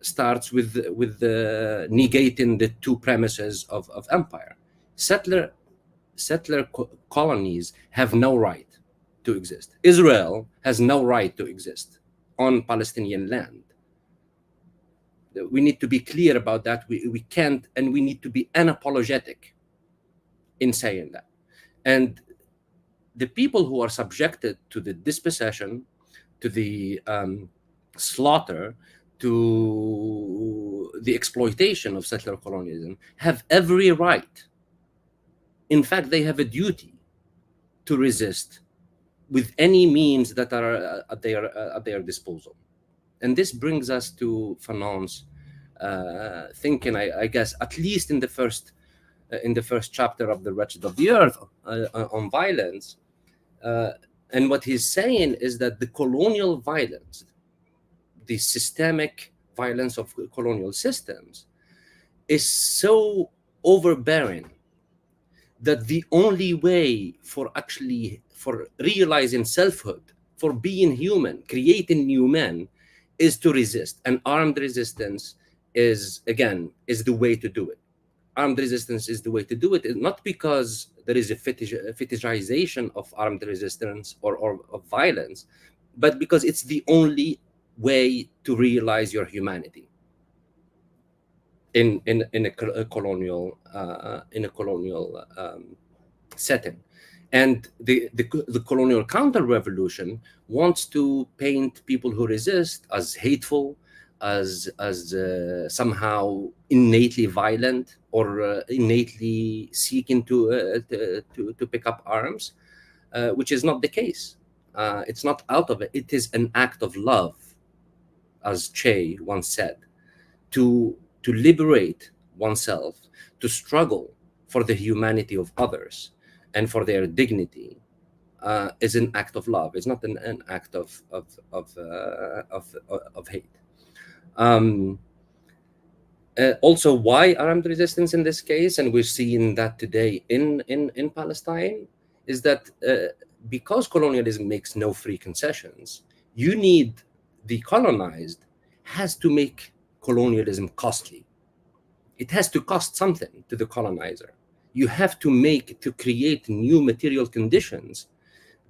G: starts with negating the two premises of empire. Settler colonies have no right to exist. Israel has no right to exist on Palestinian land. We need to be clear about that. We can't, and we need to be unapologetic in saying that. And the people who are subjected to the dispossession, to the slaughter, to the exploitation of settler colonialism have every right. In fact, they have a duty to resist with any means that are at their disposal. And this brings us to Fanon's thinking, I guess, at least in the first chapter of The Wretched of the Earth on violence. And what he's saying is that the colonial violence, the systemic violence of colonial systems, is so overbearing that the only way for realizing selfhood, for being human, creating new men, is to resist. And armed resistance is the way to do it. Armed resistance is the way to do it, not because there is a fetishization of armed resistance or of violence, but because it's the only way to realize your humanity in a colonial setting. And the colonial counter-revolution wants to paint people who resist as hateful, as somehow innately violent, or innately seeking to pick up arms, which is not the case. It's not out of it. It is an act of love, as Che once said, to liberate oneself, to struggle for the humanity of others and for their dignity, is an act of love. It's not an act of hate. Also, why armed resistance in this case, and we're seeing that today in Palestine, is that because colonialism makes no free concessions, the colonized has to make colonialism costly. It has to cost something to the colonizer. You have to create new material conditions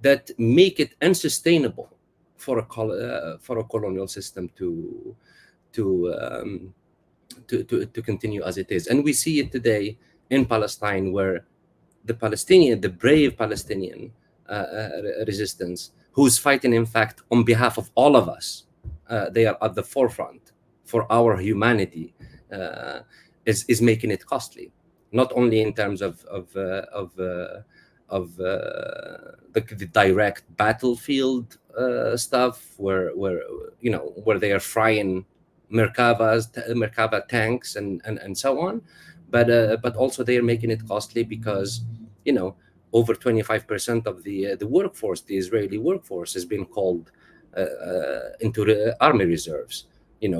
G: that make it unsustainable for a colonial system to continue as it is. And we see it today in Palestine, where the brave Palestinian resistance, who's fighting, in fact, on behalf of all of us, they are at the forefront for our humanity, is making it costly, not only in terms of the direct battlefield stuff, where they are frying Merkava tanks and so on, but also they are making it costly because over 25% of the workforce, the Israeli workforce, has been called into the army reserves,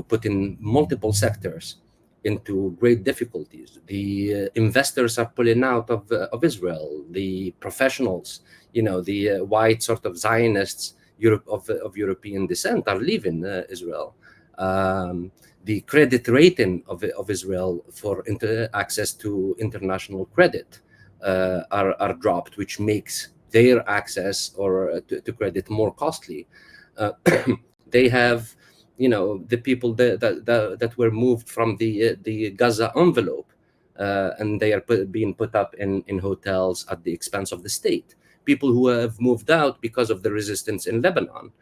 G: put in multiple sectors into great difficulties. The investors are pulling out of Israel. The professionals, the white sort of Zionists of European descent are leaving Israel. The credit rating of Israel for access to international credit are dropped, which makes their access to credit more costly. They have, the people that were moved from the Gaza envelope, and they are being put up in hotels at the expense of the state. People who have moved out because of the resistance in Lebanon,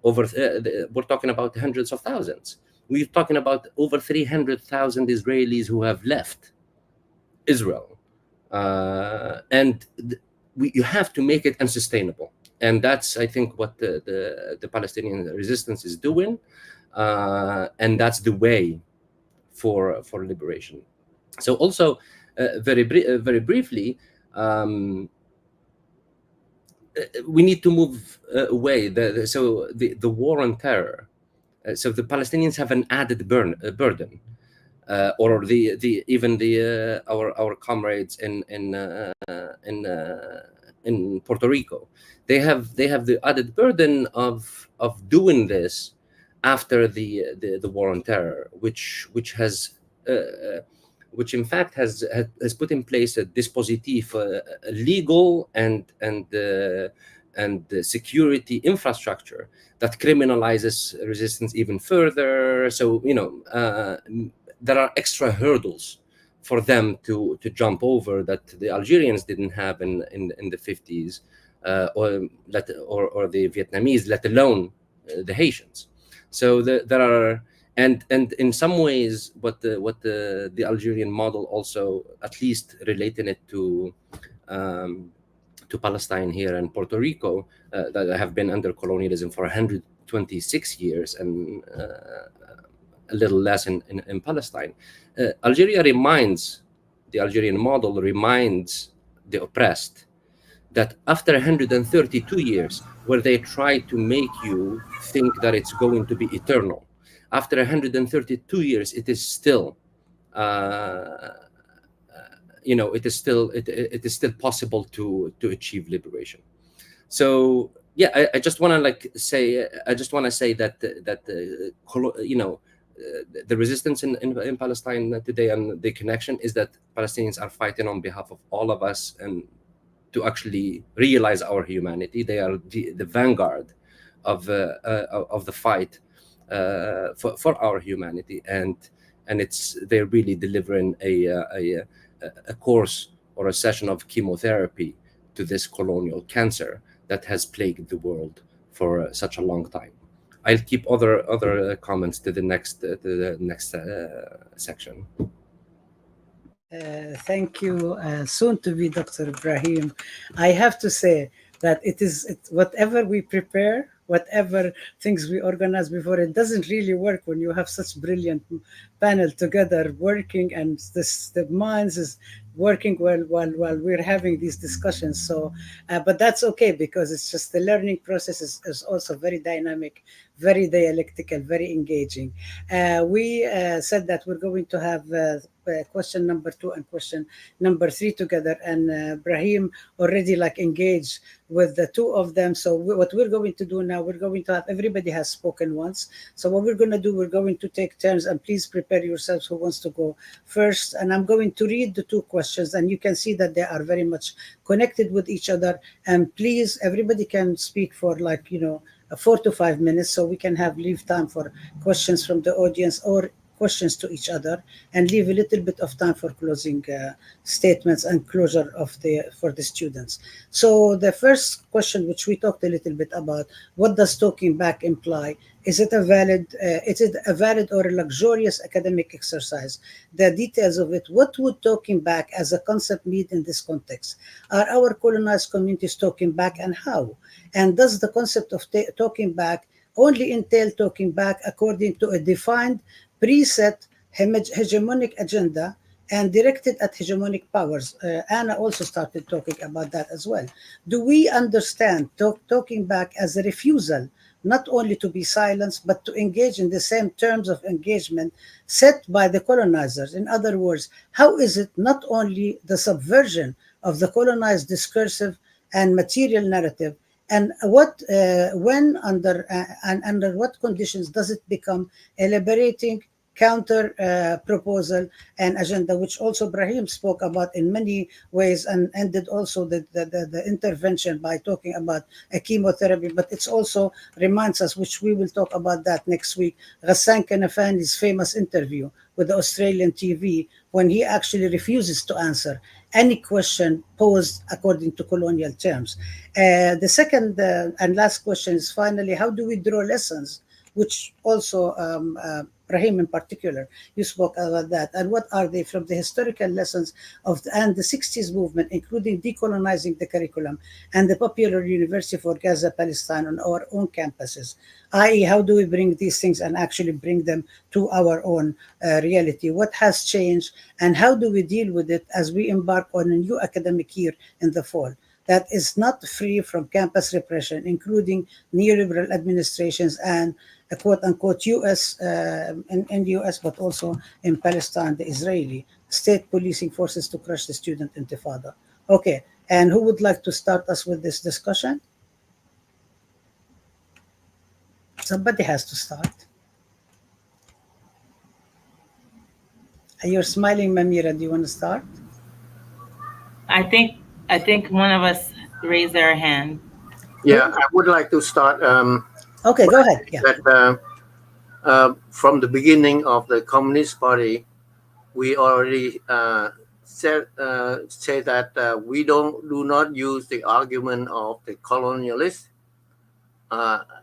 G: we're talking about hundreds of thousands. We're talking about over 300,000 Israelis who have left Israel, and you have to make it unsustainable. And that's, I think, what the Palestinian resistance is doing, and that's the way for liberation. So also, very briefly, we need to move away. So the war on terror. So the Palestinians have an added burden, or our comrades in Puerto Rico. They have the added burden of doing this after the war on terror, which in fact has put in place a dispositif, legal and security infrastructure that criminalizes resistance even further. So there are extra hurdles for them to jump over that the Algerians didn't have in the 50s, or the Vietnamese, let alone the Haitians. So there are, and in some ways, what the Algerian model also, at least relating it to Palestine here and Puerto Rico, that have been under colonialism for 126 years and a little less in Palestine. Algeria the Algerian model reminds the oppressed that after 132 years, where they try to make you think that it's going to be eternal, after 132 years, it is still, it is still possible to achieve liberation. So yeah, I just want to say that the resistance in Palestine today, and the connection is that Palestinians are fighting on behalf of all of us, and to actually realize our humanity. They are the vanguard of the fight for our humanity, and they're really delivering a course or a session of chemotherapy to this colonial cancer that has plagued the world for such a long time. I'll keep other comments to the next section.
A: Thank you, soon to be Dr. Ibrahim. I have to say that whatever we prepare, whatever things we organize before, it doesn't really work when you have such brilliant panel together working, and the minds is working while we're having these discussions. So, but that's okay, because it's just the learning process is also very dynamic, very dialectical, very engaging. We said that we're going to have question number 2 and question number 3 together, and Ibrahim already engaged with the 2 of them. So what we're going to do now, we're going to have, everybody has spoken once. So what we're going to do, we're going to take turns, and please prepare yourselves who wants to go first. And I'm going to read the 2 questions, and you can see that they are very much connected with each other. And please, everybody can speak for 4 to 5 minutes, so we can leave time for questions from the audience or questions to each other, and leave a little bit of time for closing statements and closure for the students. So the first question, which we talked a little bit about, what does talking back imply? Is it a valid or a luxurious academic exercise? The details of it. What would talking back as a concept mean in this context? Are our colonized communities talking back, and how? And does the concept of talking back only entail talking back according to a defined preset hegemonic agenda, and directed at hegemonic powers. Anna also started talking about that as well. Do we understand talking back as a refusal, not only to be silenced, but to engage in the same terms of engagement set by the colonizers? In other words, how is it not only the subversion of the colonized discursive and material narrative, and when and under what conditions does it become a liberating counter proposal and agenda, which also Brahim spoke about in many ways, and ended also the intervention by talking about a chemotherapy. But it's also reminds us, which we will talk about that next week, Ghassan Kanafani's famous interview with the Australian TV, when he actually refuses to answer any question posed according to colonial terms. The second and last question is, finally, how do we draw lessons, which also Rahim in particular, you spoke about that, and what are they from the historical lessons of the 60s movement, including decolonizing the curriculum and the popular University for Gaza, Palestine on our own campuses, i.e. how do we bring these things and actually bring them to our own reality? What has changed and how do we deal with it as we embark on a new academic year in the fall that is not free from campus repression, including neoliberal administrations and quote unquote US in the US, but also in Palestine, the Israeli state policing forces to crush the student intifada? Okay, and who would like to start us with this discussion? Somebody has to start. You're smiling, Mamira. Do you want to start?
E: I think one of us raised their hand.
D: Yeah, I would like to start.
A: Okay, go ahead. Yeah.
D: That from the beginning of the Communist Party, we already say that we do not use the argument of the colonialists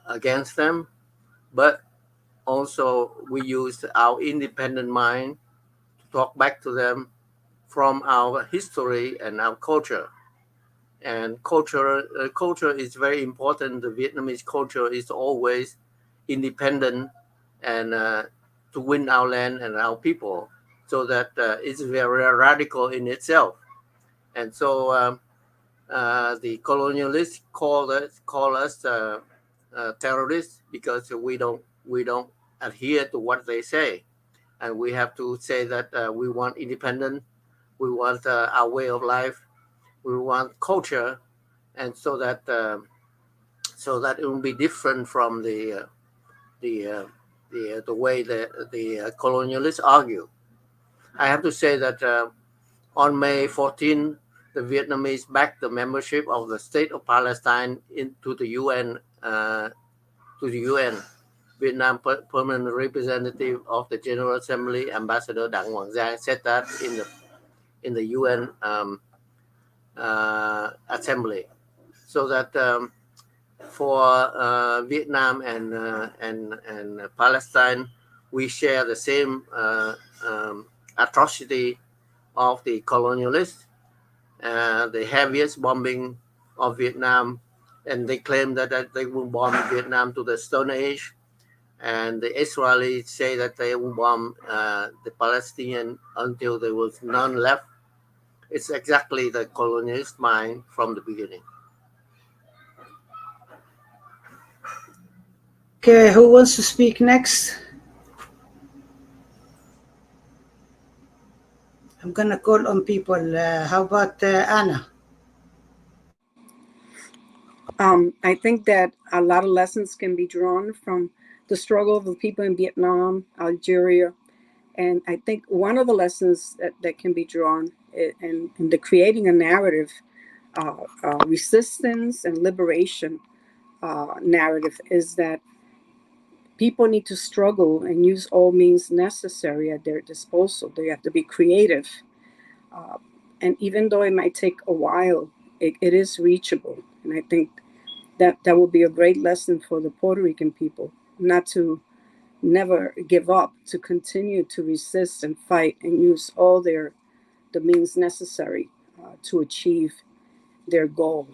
D: against them, but also we use our independent mind to talk back to them from our history and our culture. And culture is very important. The Vietnamese culture is always independent and to win our land and our people. So that it's very radical in itself. And so the colonialists call us terrorists because we don't adhere to what they say, and we have to say that we want independence, we want our way of life, we want culture, and so that it will be different from the way the colonialists argue. I have to say that on May 14, the Vietnamese backed the membership of the State of Palestine into the UN. Vietnam Permanent Representative of the General Assembly, Ambassador Đặng Hoàng Giang, said that in the UN Assembly, so that for Vietnam and Palestine, we share the same atrocity of the colonialists, the heaviest bombing of Vietnam, and they claim that they will bomb Vietnam to the Stone Age, and the Israelis say that they will bomb the Palestinian until there was none left. It's exactly the colonialist mind from the beginning.
A: Okay, who wants to speak next? I'm gonna call on people. How about Anna?
F: I think that a lot of lessons can be drawn from the struggle of the people in Vietnam, Algeria. And I think one of the lessons that can be drawn in the creating a narrative, resistance and liberation narrative, is that people need to struggle and use all means necessary at their disposal. They have to be creative. And even though it might take a while, it is reachable. And I think that will be a great lesson for the Puerto Rican people, not to never give up, to continue to resist and fight and use all the means necessary to achieve their goal,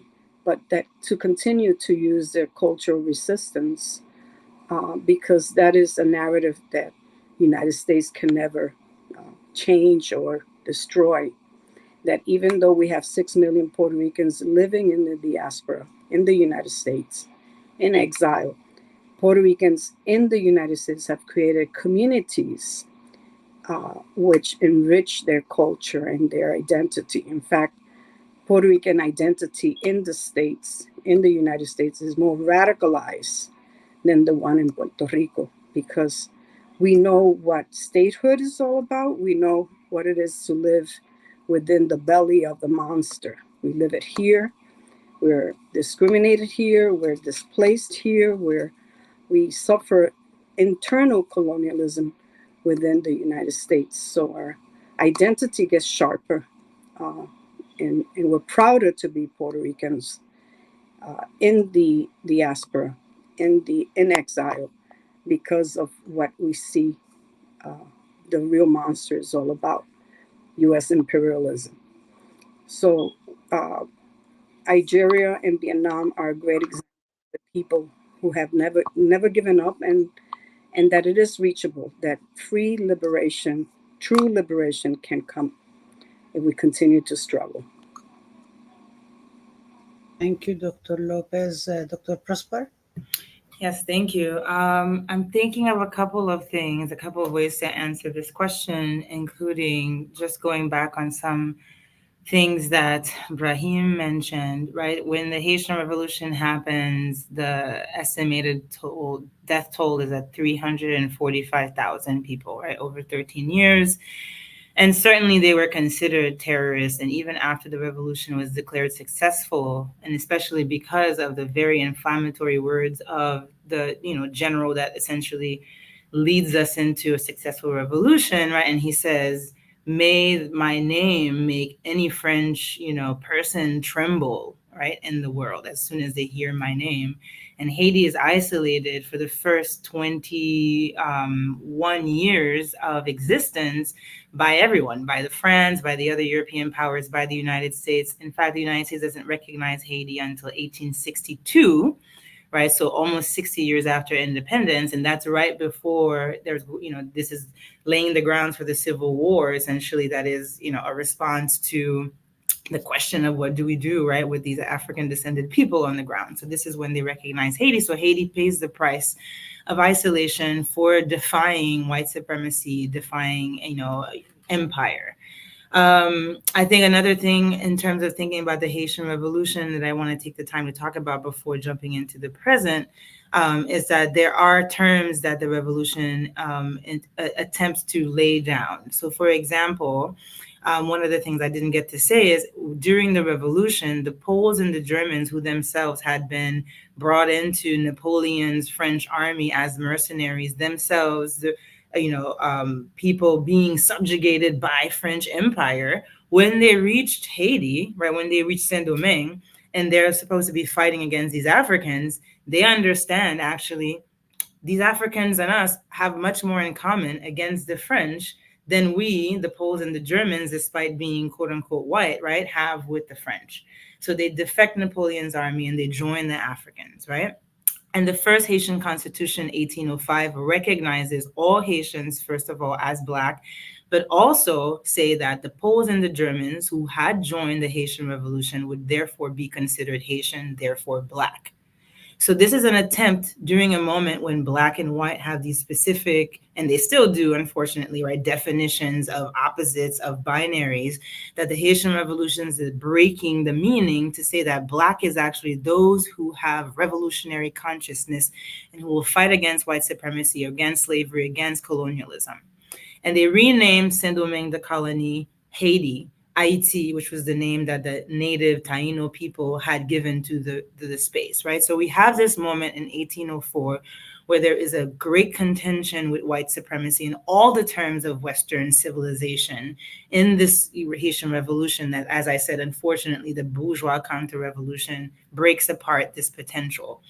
F: but that to continue to use their cultural resistance because that is a narrative that the United States can never change or destroy, that even though we have 6 million Puerto Ricans living in the diaspora in the United States, in exile, Puerto Ricans in the United States have created communities which enrich their culture and their identity. In fact, Puerto Rican identity in the States, in the United States, is more radicalized than the one in Puerto Rico, because we know what statehood is all about. We know what it is to live within the belly of the monster. We live it here. We're discriminated here. We're displaced here. We suffer internal colonialism within the United States. So our identity gets sharper, and we're prouder to be Puerto Ricans in the diaspora, in exile, because of what we see the real monster is all about, U.S. imperialism. So Algeria and Vietnam are a great example of people who have never given up, and that it is reachable, that free liberation, true liberation can come if we continue to struggle.
A: Thank you, Dr. Lopez. Dr. Prosper?
E: Yes, thank you. I'm thinking of a couple of things, a couple of ways to answer this question, including just going back on some things that Brahim mentioned, right? When the Haitian Revolution happens, the estimated death toll is at 345,000 people, right? Over 13 years. And certainly they were considered terrorists. And even after the revolution was declared successful, and especially because of the very inflammatory words of the, general that essentially leads us into a successful revolution, right? And he says, "May my name make any French, person tremble, right, in the world as soon as they hear my name." And Haiti is isolated for the first 21 years of existence by everyone, by the France, by the other European powers, by the United States. In fact, the United States doesn't recognize Haiti until 1862, right? So almost 60 years after independence. And that's right before there's, this is laying the grounds for the Civil War, essentially. That is, a response to the question of what do we do, right, with these African descended people on the ground. So this is when they recognize Haiti. So Haiti pays the price of isolation for defying white supremacy, defying, empire. I think another thing in terms of thinking about the Haitian Revolution that I want to take the time to talk about before jumping into the present is that there are terms that the revolution attempts to lay down. So, for example, one of the things I didn't get to say is during the revolution, the Poles and the Germans, who themselves had been brought into Napoleon's French army as mercenaries, themselves, people being subjugated by French Empire, when they reached Haiti, right, when they reached Saint-Domingue, and they're supposed to be fighting against these Africans, they understand actually these Africans and us have much more in common against the French than we, the Poles and the Germans, despite being quote unquote white, right, have with the French. So they defect Napoleon's army and they join the Africans, right? And the first Haitian Constitution, 1805, recognizes all Haitians, first of all, as Black, but also say that the Poles and the Germans who had joined the Haitian Revolution would therefore be considered Haitian, therefore Black. So this is an attempt during a moment when Black and white have these specific, and they still do, unfortunately, right, definitions of opposites, of binaries, that the Haitian Revolution is breaking the meaning to say that Black is actually those who have revolutionary consciousness and who will fight against white supremacy, against slavery, against colonialism. And they renamed Saint-Domingue the colony Haiti, Haiti, which was the name that the native Taino people had given to the space, right? So we have this moment in 1804 where there is a great contention with white supremacy in all the terms of Western civilization in this Haitian Revolution that, as I said, unfortunately, the bourgeois counter-revolution breaks apart this potential.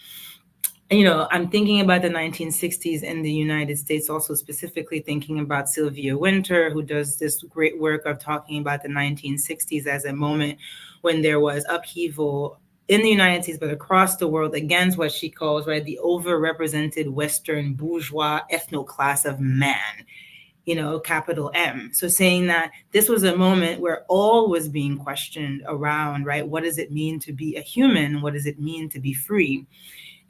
E: I'm thinking about the 1960s in the United States, also specifically thinking about Sylvia Wynter, who does this great work of talking about the 1960s as a moment when there was upheaval in the United States, but across the world against what she calls, right, the overrepresented Western bourgeois ethno-class of man. capital M. So saying that this was a moment where all was being questioned around, right? What does it mean to be a human? What does it mean to be free?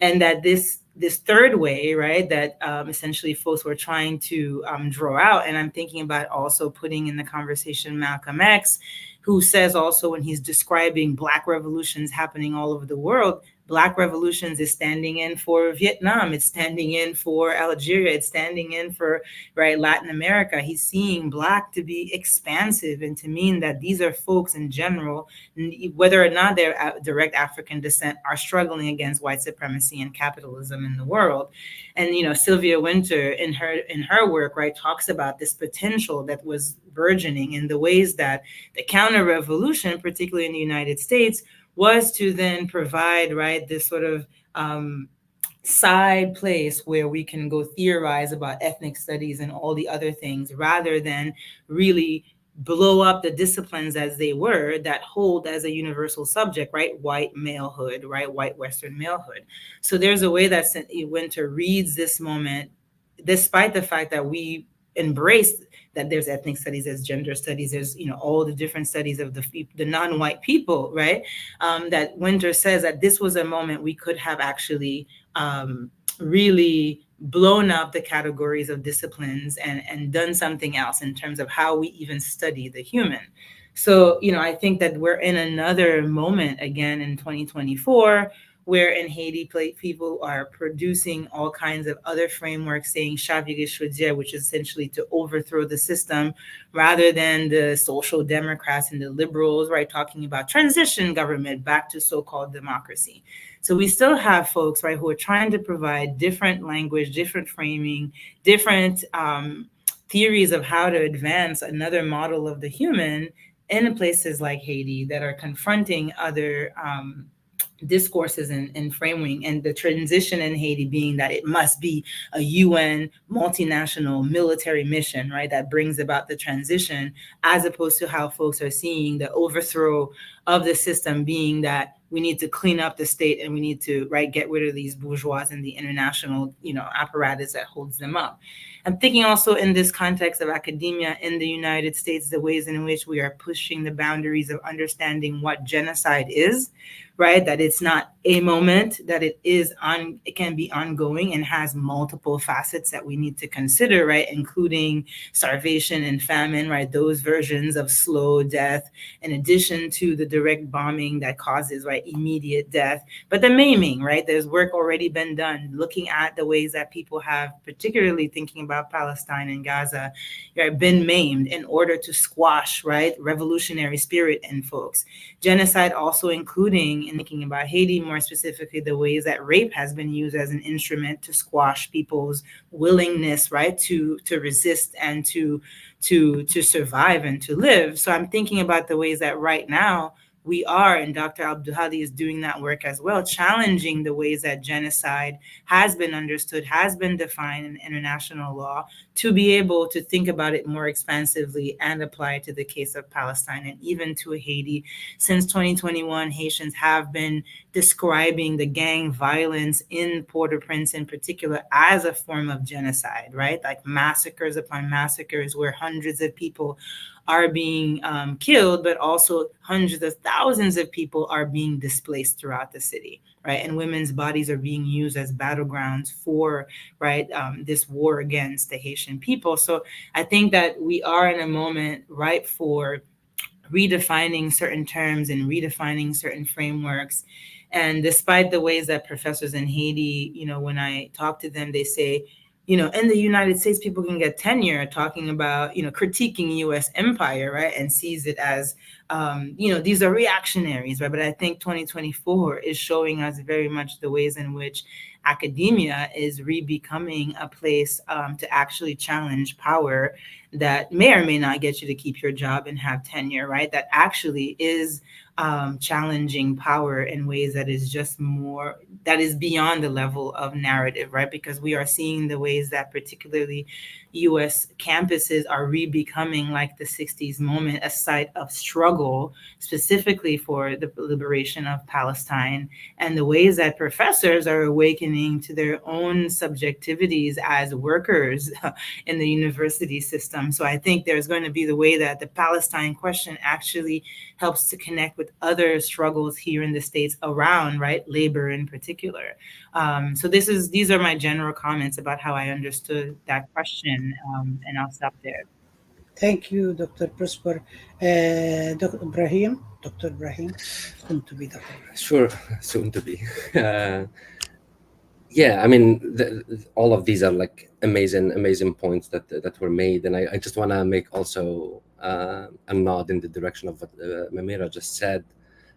E: And that this third way, right, that essentially folks were trying to draw out. And I'm thinking about also putting in the conversation Malcolm X, who says also when he's describing Black revolutions happening all over the world, Black revolutions is standing in for Vietnam, it's standing in for Algeria, it's standing in for, right, Latin America. He's seeing Black to be expansive and to mean that these are folks in general, whether or not they're direct African descent, are struggling against white supremacy and capitalism in the world. And Sylvia Wynter in her work, right, talks about this potential that was burgeoning in the ways that the counter-revolution, particularly in the United States, was to then provide, right, this sort of side place where we can go theorize about ethnic studies and all the other things, rather than really blow up the disciplines as they were that hold as a universal subject, right? White malehood, right? White Western malehood. So there's a way that Wynter reads this moment, despite the fact that we embrace that there's ethnic studies, there's gender studies, there's all the different studies of the non-white people, right? That Wynter says that this was a moment we could have actually really blown up the categories of disciplines and done something else in terms of how we even study the human. So, I think that we're in another moment again in 2024, where in Haiti, people are producing all kinds of other frameworks saying chavirer chaudière, which is essentially to overthrow the system, rather than the social democrats and the liberals, right, talking about transition government back to so-called democracy. So we still have folks, right, who are trying to provide different language, different framing, different theories of how to advance another model of the human in places like Haiti that are confronting other discourses and framing, and the transition in Haiti being that it must be a UN multinational military mission, right, that brings about the transition, as opposed to how folks are seeing the overthrow of the system being that we need to clean up the state and we need to, right, get rid of these bourgeois and the international, apparatus that holds them up. I'm thinking also in this context of academia in the United States, the ways in which we are pushing the boundaries of understanding what genocide is, right? That it's not a moment, that it can be ongoing and has multiple facets that we need to consider, right? Including starvation and famine, right? Those versions of slow death, in addition to the direct bombing that causes, right, immediate death, but the maiming, right? There's work already been done looking at the ways that people have, particularly thinking about Palestine and Gaza, right, been maimed in order to squash, right, revolutionary spirit in folks. Genocide also including, in thinking about Haiti more specifically, the ways that rape has been used as an instrument to squash people's willingness, right, to resist and to survive and to live. So I'm thinking about the ways that right now we are, and Dr. Abdulhadi is doing that work as well, challenging the ways that genocide has been understood, has been defined in international law, to be able to think about it more expansively and apply it to the case of Palestine and even to Haiti. Since 2021, Haitians have been describing the gang violence in Port-au-Prince in particular as a form of genocide, right? Like massacres upon massacres where hundreds of people are being killed, but also hundreds of thousands of people are being displaced throughout the city, right? And women's bodies are being used as battlegrounds for, right, this war against the Haitian people. So I think that we are in a moment ripe for redefining certain terms and redefining certain frameworks. And despite the ways that professors in Haiti, when I talk to them, they say, in the United States, people can get tenure talking about, critiquing U.S. empire, right? And sees it as, these are reactionaries, right? But I think 2024 is showing us very much the ways in which academia is re-becoming a place to actually challenge power that may or may not get you to keep your job and have tenure, right? That actually is challenging power in ways that is just more, that is beyond the level of narrative, right? Because we are seeing the ways that particularly US campuses are re-becoming like the 60s moment, a site of struggle, specifically for the liberation of Palestine, and the ways that professors are awakening to their own subjectivities as workers in the university system. So I think there's going to be the way that the Palestine question actually helps to connect with other struggles here in the States around, right, labor in particular. So these are my general comments about how I understood that question, and I'll stop there.
A: Thank you, Dr. Prosper. Dr. Ibrahim, soon to be Dr. Ibrahim.
G: Sure, soon to be. Yeah, I mean, all of these are like amazing points that were made, and I just want to make also a nod in the direction of what Mamira just said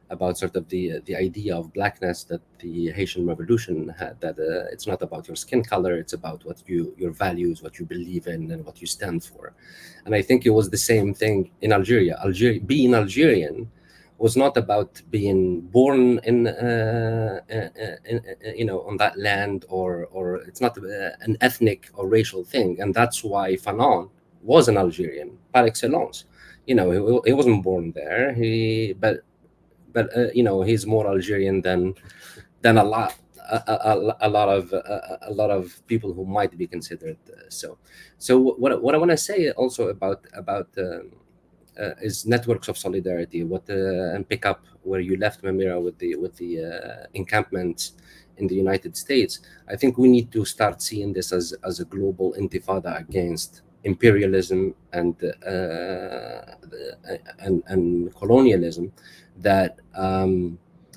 G: about sort of the idea of blackness that the Haitian Revolution had, that it's not about your skin color, it's about what your values, what you believe in, and what you stand for. And I think it was the same thing in Algeria. Being Algerian was not about being born in on that land, or it's not an ethnic or racial thing. And that's why Fanon was an Algerian par excellence. He wasn't born there. But he's more Algerian than a lot of people who might be considered so. So what I want to say also about is networks of solidarity. And pick up where you left, Mamira, with the encampments in the United States. I think we need to start seeing this as a global intifada against imperialism and colonialism that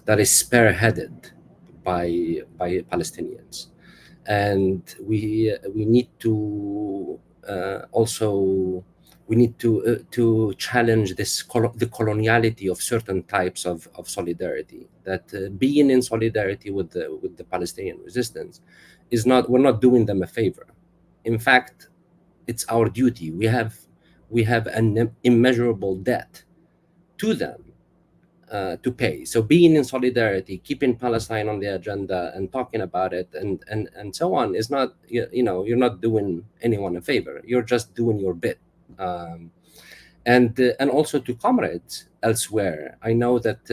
G: is spearheaded by Palestinians, and we need to also. We need to challenge the coloniality of certain types of solidarity. That being in solidarity with the Palestinian resistance is not. We're not doing them a favor. In fact, it's our duty. We have an immeasurable debt to them to pay. So being in solidarity, keeping Palestine on the agenda, and talking about it, and so on, is not. You're not doing anyone a favor. You're just doing your bit. And also to comrades elsewhere. I know that,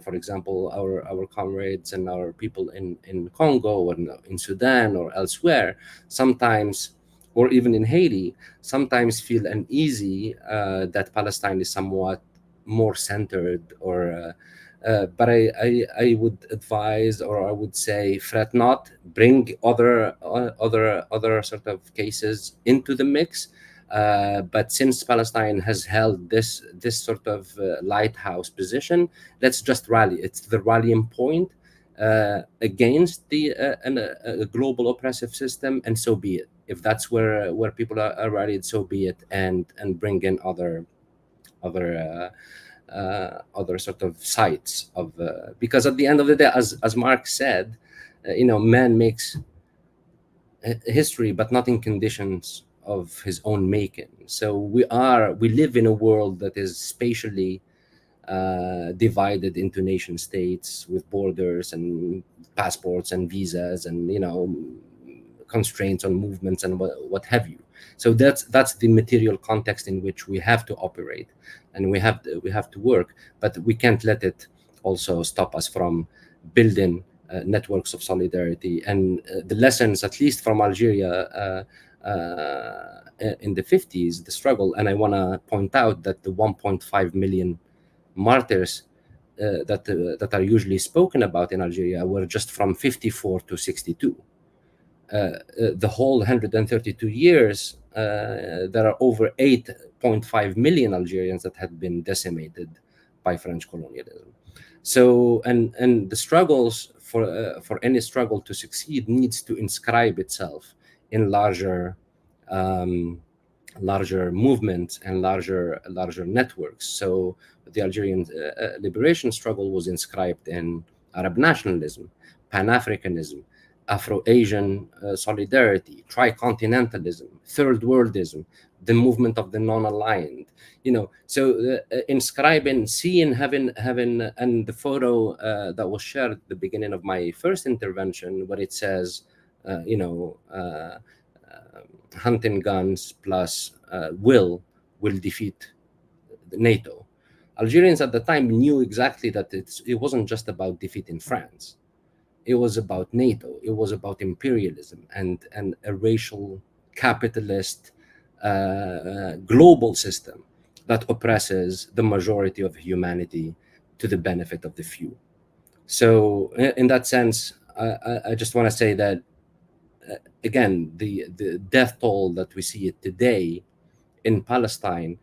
G: for example, our comrades and our people in Congo or in Sudan or elsewhere, sometimes, or even in Haiti, sometimes feel uneasy that Palestine is somewhat more centered, or but I would advise, or I would say, fret not, bring other sort of cases into the mix. But since Palestine has held this sort of lighthouse position, let's just rally. It's the rallying point against a global oppressive system, and so be it. If that's where people are rallied, so be it, and bring in other sort of sites of because at the end of the day, as Mark said, man makes history, but not in conditions of his own making. So we live in a world that is spatially divided into nation states with borders and passports and visas and constraints on movements and what have you. So that's the material context in which we have to operate, and we have to work, but we can't let it also stop us from building networks of solidarity. And the lessons, at least from Algeria in the 50s, the struggle, and I want to point out that the 1.5 million martyrs that are usually spoken about in Algeria were just from 54 to 62. The whole 132 years, there are over 8.5 million Algerians that had been decimated by French colonialism. So, and the struggles for any struggle to succeed needs to inscribe itself in larger movements and larger networks. So the Algerian liberation struggle was inscribed in Arab nationalism, Pan-Africanism, Afro-Asian solidarity, tricontinentalism, third worldism, the movement of the non-aligned, so inscribing, seeing, having, and the photo that was shared at the beginning of my first intervention, where it says, hunting guns plus will defeat NATO. Algerians at the time knew exactly that it wasn't just about defeating France. It was about NATO. It was about imperialism and a racial, capitalist, global system that oppresses the majority of humanity to the benefit of the few. So, in that sense, I just want to say that, again, the death toll that we see it today in Palestine,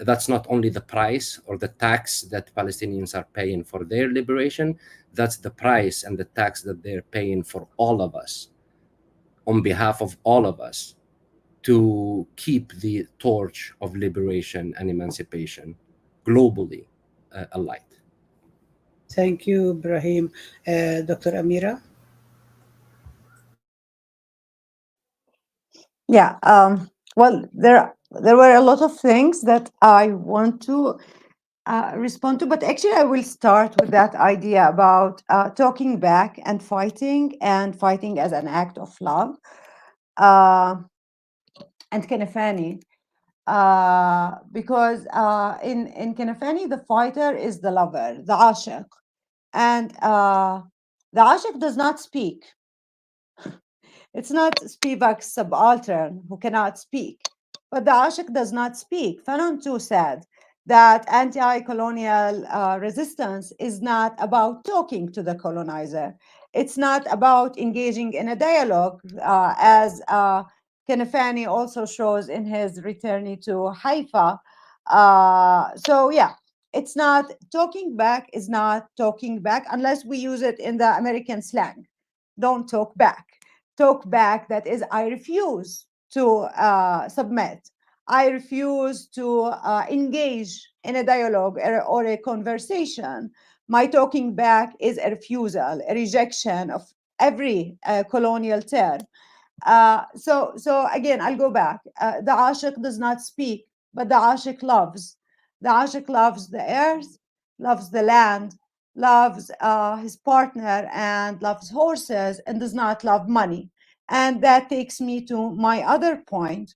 G: that's not only the price or the tax that Palestinians are paying for their liberation, that's the price and the tax that they're paying for all of us, on behalf of all of us, to keep the torch of liberation and emancipation globally alight.
A: Thank you, Ibrahim. Dr. Amira?
C: Yeah. Well, there were a lot of things that I want to respond to, but actually, I will start with that idea about talking back and fighting as an act of love. And Kanafani, because in Kanafani, the fighter is the lover, the ashiq, and the ashiq does not speak. It's not Spivak's subaltern who cannot speak, but the ashiq does not speak. Fanon too said that anti-colonial resistance is not about talking to the colonizer. It's not about engaging in a dialogue, as Kanafani also shows in his return to Haifa. So yeah, it's not talking back, is not talking back unless we use it in the American slang. Don't talk back. Talk back, that is, I refuse to submit. I refuse to engage in a dialogue or a conversation. My talking back is a refusal, a rejection of every colonial term. So again, I'll go back. The ashiq does not speak, but the ashiq loves. The ashiq loves the earth, loves the land, loves his partner, and loves horses, and does not love money. And that takes me to my other point.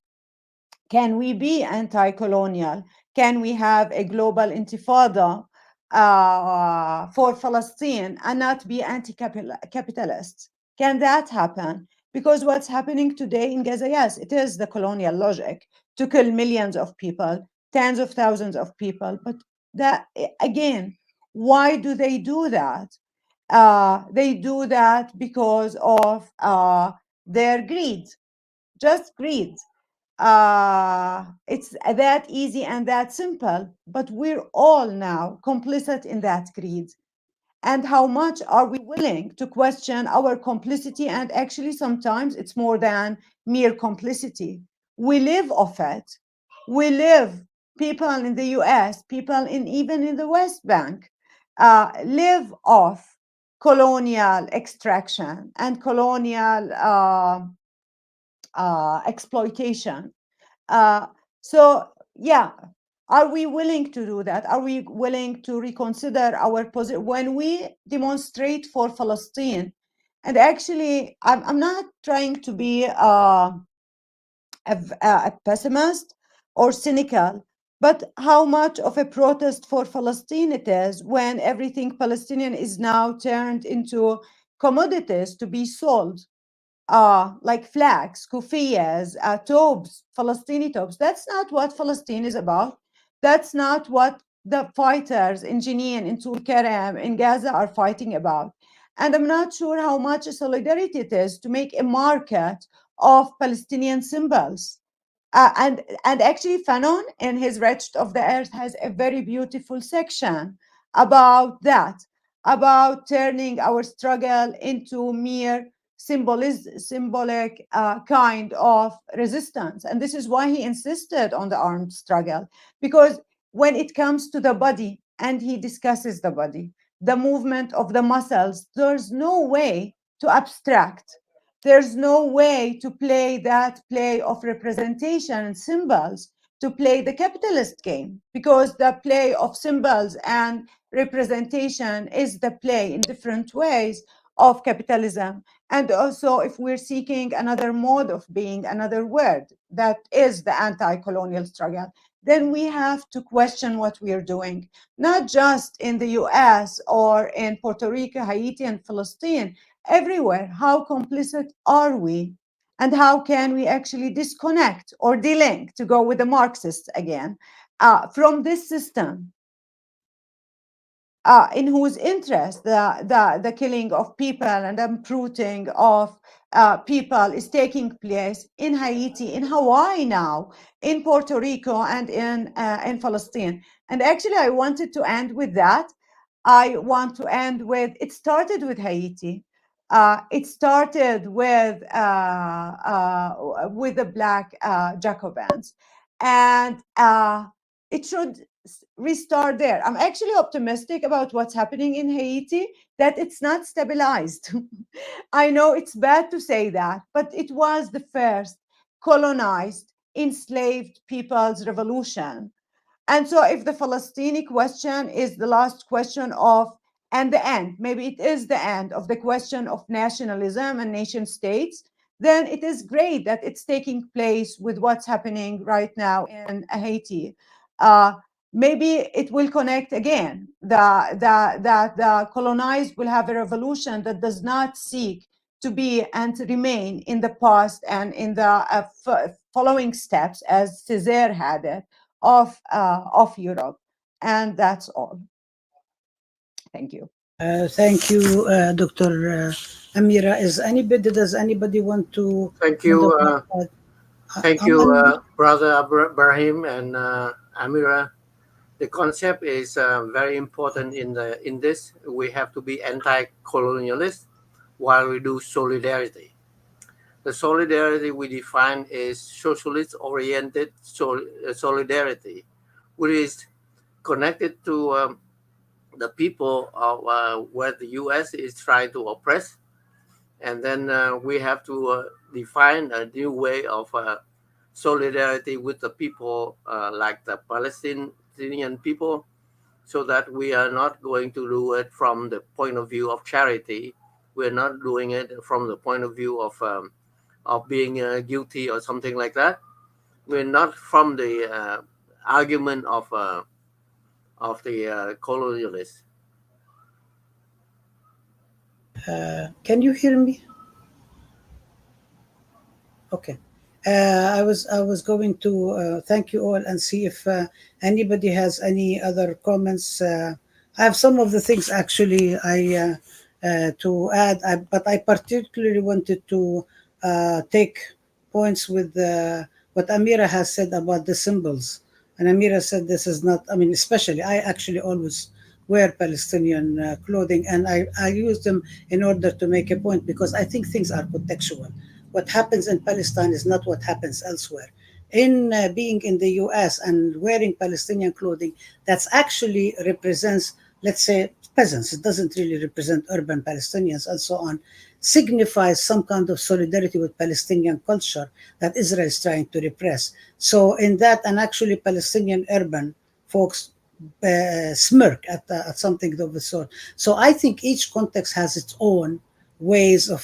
C: Can we be anti-colonial? Can we have a global intifada for Palestine and not be anti-capitalist? Can that happen? Because what's happening today in Gaza, yes, it is the colonial logic to kill millions of people, tens of thousands of people. But that, again, why do they do that? They do that because of their greed, just greed. It's that easy and that simple, but we're all now complicit in that greed. And how much are we willing to question our complicity? And actually, sometimes it's more than mere complicity. We live off it. We live, people in the US, people even in the West Bank, live off colonial extraction and colonial exploitation. So, yeah, are we willing to do that? Are we willing to reconsider our position when we demonstrate for Palestine? And actually, I'm not trying to be a pessimist or cynical, but how much of a protest for Palestine it is when everything Palestinian is now turned into commodities to be sold, like flags, kufiyas, tobes, Palestini tobes. That's not what Palestine is about. That's not what the fighters in Jenin, in Tulkarem, in Gaza are fighting about. And I'm not sure how much solidarity it is to make a market of Palestinian symbols. And actually, Fanon, in his Wretched of the Earth, has a very beautiful section about that, about turning our struggle into mere symbolic kind of resistance. And this is why he insisted on the armed struggle, because when it comes to the body, and he discusses the body, the movement of the muscles, there's no way to abstract. There's no way to play that play of representation and symbols to play the capitalist game, because the play of symbols and representation is the play in different ways of capitalism. And also, if we're seeking another mode of being, another word that is the anti-colonial struggle, then we have to question what we are doing, not just in the US or in Puerto Rico, Haiti, and Palestine, everywhere. How complicit are we? And how can we actually disconnect or delink, to go with the Marxists again, from this system in whose interest the killing of people and uprooting of people is taking place in Haiti, in Hawaii now, in Puerto Rico, and in Palestine. And actually, I wanted to end with that. I want to end with, it started with Haiti. It started with the Black Jacobins, and it should restart there. I'm actually optimistic about what's happening in Haiti, that it's not stabilized. I know it's bad to say that, but it was the first colonized, enslaved people's revolution. And so if the Palestinian question is the last question of, and the end, maybe it is the end of the question of nationalism and nation states, then it is great that it's taking place with what's happening right now in Haiti. Maybe it will connect again. The colonized will have a revolution that does not seek to be and to remain in the past and in the following steps, as Césaire had it, of Europe. And that's all. Thank you.
A: Thank you, Dr. Amira. Does anybody want to?
D: Thank you. Thank you,
A: I'm-
D: Brother Ibrahim and Amira. The concept is very important in this. We have to be anti-colonialist while we do solidarity. The solidarity we define is socialist-oriented solidarity, which is connected to the people of where the U.S. is trying to oppress. And then we have to define a new way of solidarity with the people like the Palestinian people, so that we are not going to do it from the point of view of charity. We're not doing it from the point of view of being guilty or something like that. We're not from the argument of the colonialists.
A: Can you hear me? Okay. I was going to thank you all and see if anybody has any other comments. I have some of the things actually I to add, but I particularly wanted to take points with what Amira has said about the symbols. And Amira said this is not, I mean, especially, I actually always wear Palestinian clothing, and I use them in order to make a point, because I think things are contextual. What happens in Palestine is not what happens elsewhere. In being in the US and wearing Palestinian clothing, that's actually represents, let's say, peasants. It doesn't really represent urban Palestinians and so on. Signifies some kind of solidarity with Palestinian culture that Israel is trying to repress. So in that, and actually Palestinian urban folks smirk at something of the sort. So I think each context has its own ways of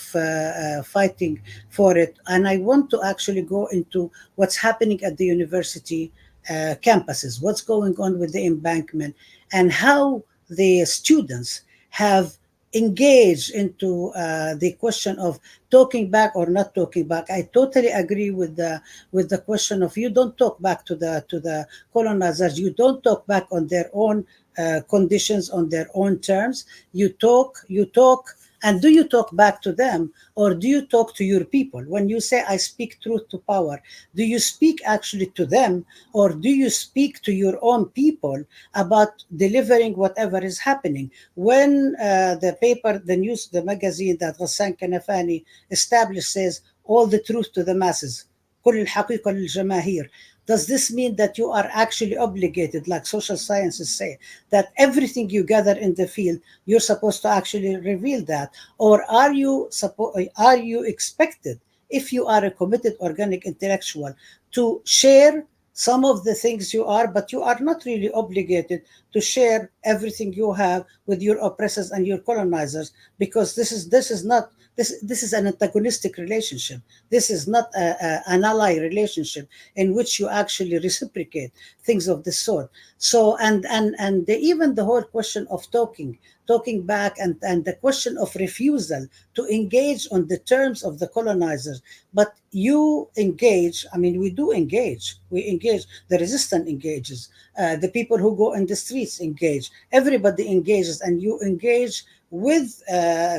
A: fighting for it. And I want to actually go into what's happening at the university campuses, what's going on with the embankment, and how the students have engaged into the question of talking back or not talking back. I totally agree with the question of, you don't talk back to the colonizers. You don't talk back on their own conditions, on their own terms. You talk. And do you talk back to them, or do you talk to your people? When you say, I speak truth to power, do you speak actually to them, or do you speak to your own people about delivering whatever is happening? When the paper, the news, the magazine that Ghassan Kanafani established says, all the truth to the masses, كل الحقيقة للجماهير. Does this mean that you are actually obligated, like social sciences say, that everything you gather in the field, you're supposed to actually reveal that? Or are you expected, if you are a committed organic intellectual, to share some of the things you are, but you are not really obligated to share everything you have with your oppressors and your colonizers, because this is not this is an antagonistic relationship. This is not an ally relationship in which you actually reciprocate things of this sort. So even the whole question of talking back, and the question of refusal to engage on the terms of the colonizers. But you engage, I mean, we engage, the resistance engages, the people who go in the streets engage, everybody engages, and you engage with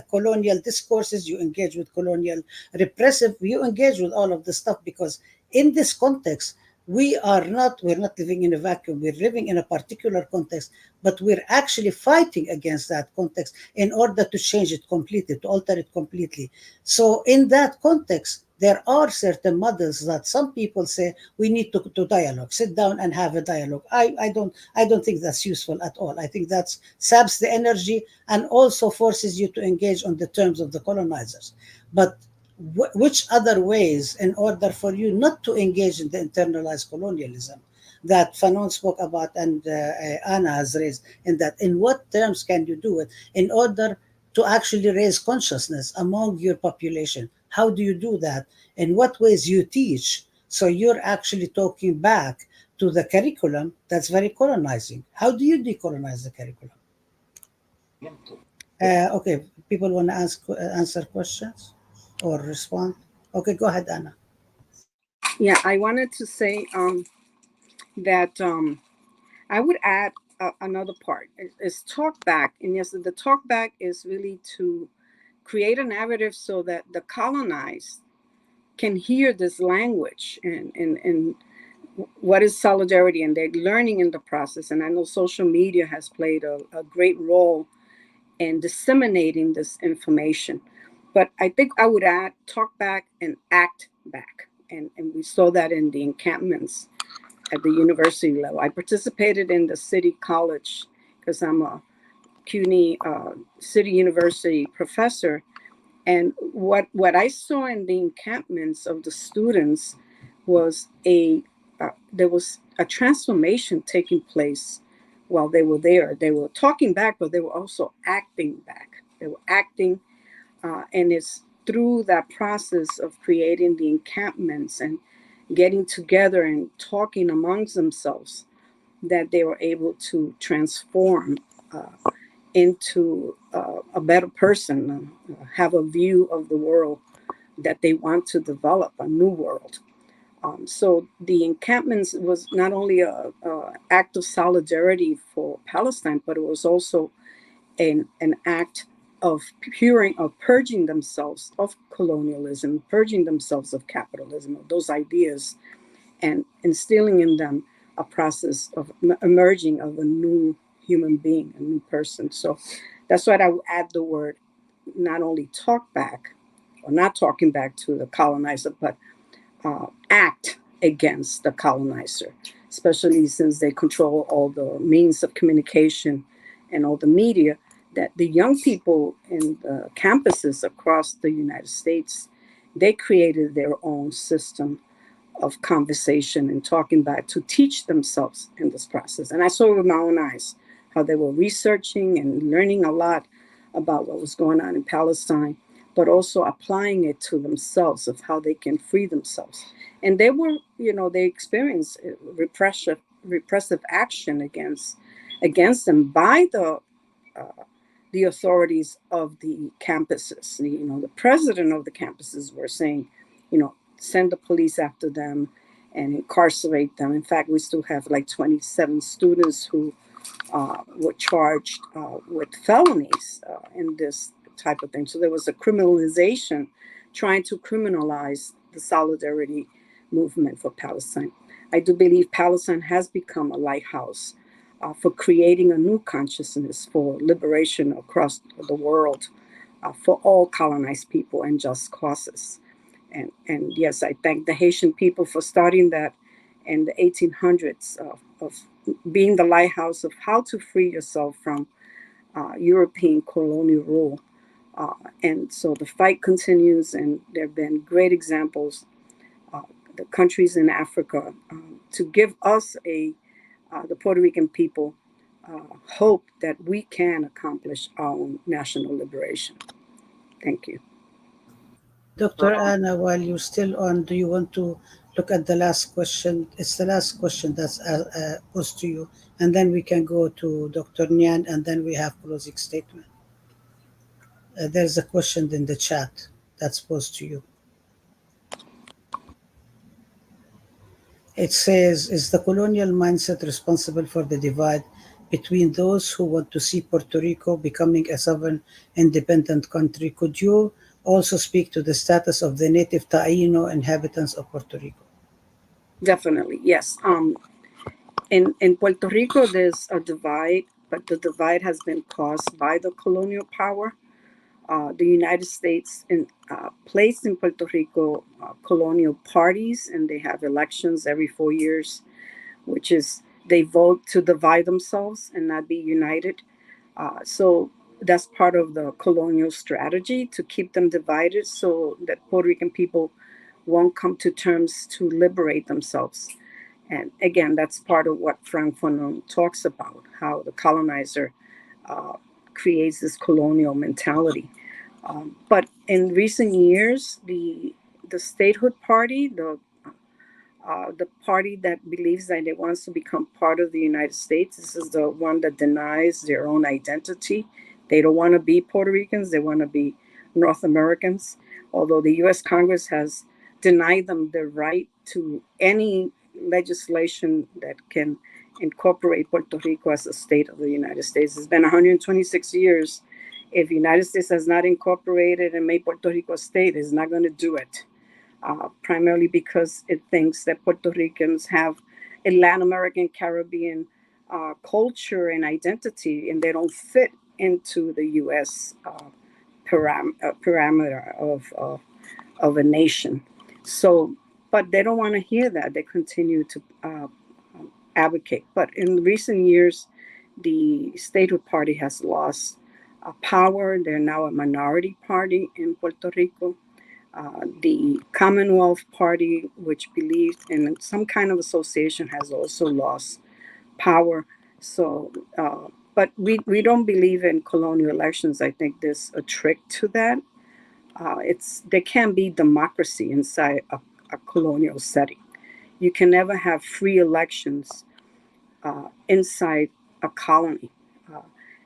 A: colonial discourses, you engage with colonial repressive, you engage with all of this stuff, because in this context, we're not living in a vacuum. We're living in a particular context, but we're actually fighting against that context in order to change it completely, to alter it completely. So in that context, there are certain models that some people say we need to dialogue, sit down and have a dialogue. I don't think that's useful at all. I think that saps the energy and also forces you to engage on the terms of the colonizers. But which other ways, in order for you not to engage in the internalized colonialism that Fanon spoke about, and Anna has raised, in what terms can you do it in order to actually raise consciousness among your population? How do you do that? In what ways you teach? So you're actually talking back to the curriculum that's very colonizing. How do you decolonize the curriculum? Okay, people want to answer questions or respond? Okay, go ahead, Anna.
F: Yeah, I wanted to say that I would add another part is talk back. And yes, the talk back is really to create a narrative so that the colonized can hear this language and what is solidarity, and they're learning in the process. And I know social media has played a great role in disseminating this information. But I think I would add talk back and act back. And we saw that in the encampments at the university level. I participated in the city college because I'm a CUNY City University professor. And what I saw in the encampments of the students was there was a transformation taking place while they were there. They were talking back, but they were also acting back. They were acting, and it's through that process of creating the encampments and getting together and talking amongst themselves that they were able to transform into a better person, have a view of the world that they want to develop, a new world. So the encampments was not only an act of solidarity for Palestine, but it was also an act of purging themselves of colonialism, purging themselves of capitalism, of those ideas, and instilling in them a process of emerging of a new human being, a new person. So that's why I would add the word, not only talk back or not talking back to the colonizer, but act against the colonizer, especially since they control all the means of communication and all the media, that the young people in the campuses across the United States, they created their own system of conversation and talking back to teach themselves in this process. And I saw with my own eyes how they were researching and learning a lot about what was going on in Palestine, but also applying it to themselves of how they can free themselves. And they were, they experienced repressive action against them by the authorities of the campuses. The president of the campuses were saying, send the police after them and incarcerate them. In fact, we still have like 27 students who were charged with felonies in this type of thing. So there was a criminalization, trying to criminalize the solidarity movement for Palestine. I do believe Palestine has become a lighthouse for creating a new consciousness for liberation across the world for all colonized people and just causes. And yes, I thank the Haitian people for starting that in the 1800s of being the lighthouse of how to free yourself from European colonial rule. And so the fight continues, and there have been great examples, the countries in Africa, to give us the Puerto Rican people hope that we can accomplish our own national liberation. Thank you.
A: Dr. Anna, while you're still on, do you want to look at the last question? It's the last question that's posed to you, and then we can go to Dr. Nyan, and then we have closing statement. There's a question in the chat that's posed to you. It says, is the colonial mindset responsible for the divide between those who want to see Puerto Rico becoming a sovereign, independent country? Could you also speak to the status of the native Taino inhabitants of Puerto Rico?
F: Definitely, yes. In Puerto Rico, there's a divide, but the divide has been caused by the colonial power. The United States placed in Puerto Rico colonial parties, and they have elections every 4 years, which is they vote to divide themselves and not be united. So that's part of the colonial strategy, to keep them divided so that Puerto Rican people won't come to terms to liberate themselves. And again, that's part of what Frank Fanon talks about, how the colonizer creates this colonial mentality. But in recent years, the statehood party, the party that believes that it wants to become part of the United States, this is the one that denies their own identity. They don't want to be Puerto Ricans, they want to be North Americans, although the US Congress has denied them the right to any legislation that can incorporate Puerto Rico as a state of the United States. It's been 126 years. If the United States has not incorporated and made Puerto Rico a state, it's not going to do it. Primarily because it thinks that Puerto Ricans have a Latin American, Caribbean culture and identity, and they don't fit into the U.S. Parameter of a nation. So, but they don't want to hear that. They continue to advocate. But in recent years, the statehood party has lost power. They're now a minority party in Puerto Rico. The Commonwealth Party, which believed in some kind of association, has also lost power. So, but we don't believe in colonial elections. I think there's a trick to that. There can be democracy inside a colonial setting. You can never have free elections inside a colony.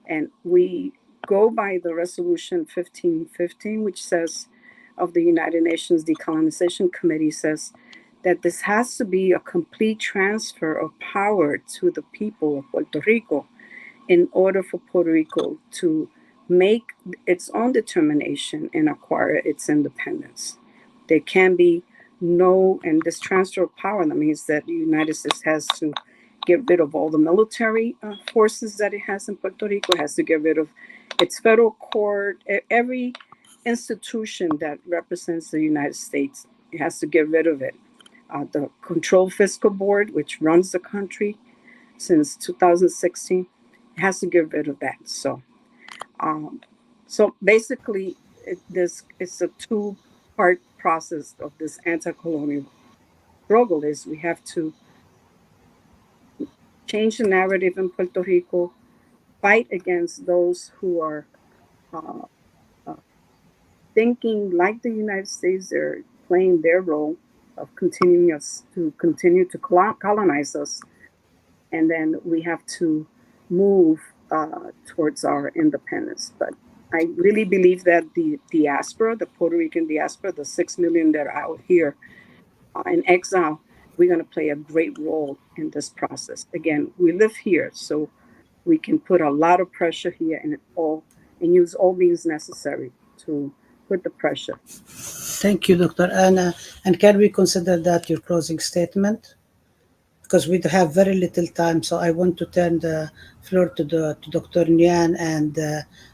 F: And we go by the resolution 1515, which says, of the United Nations Decolonization Committee, says that this has to be a complete transfer of power to the people of Puerto Rico in order for Puerto Rico to make its own determination and acquire its independence. There can be no, and this transfer of power, that means that the United States has to get rid of all the military forces that it has in Puerto Rico, has to get rid of its federal court, every institution that represents the United States. It has to get rid of it. The Control Fiscal Board, which runs the country since 2016, has to get rid of that. So basically, it's a two-part process of this anti-colonial struggle. Is we have to change the narrative in Puerto Rico, fight against those who are thinking like the United States. They're playing their role of continue to colonize us, and then we have to move towards our independence. But I really believe that the diaspora, the Puerto Rican diaspora, the 6 million that are out here in exile, we're going to play a great role in this process. Again, we live here, so we can put a lot of pressure here and use all means necessary to put the pressure.
A: Thank you, Dr. Anna. And can we consider that your closing statement? Because we have very little time, so I want to turn the floor to Dr. Nyan and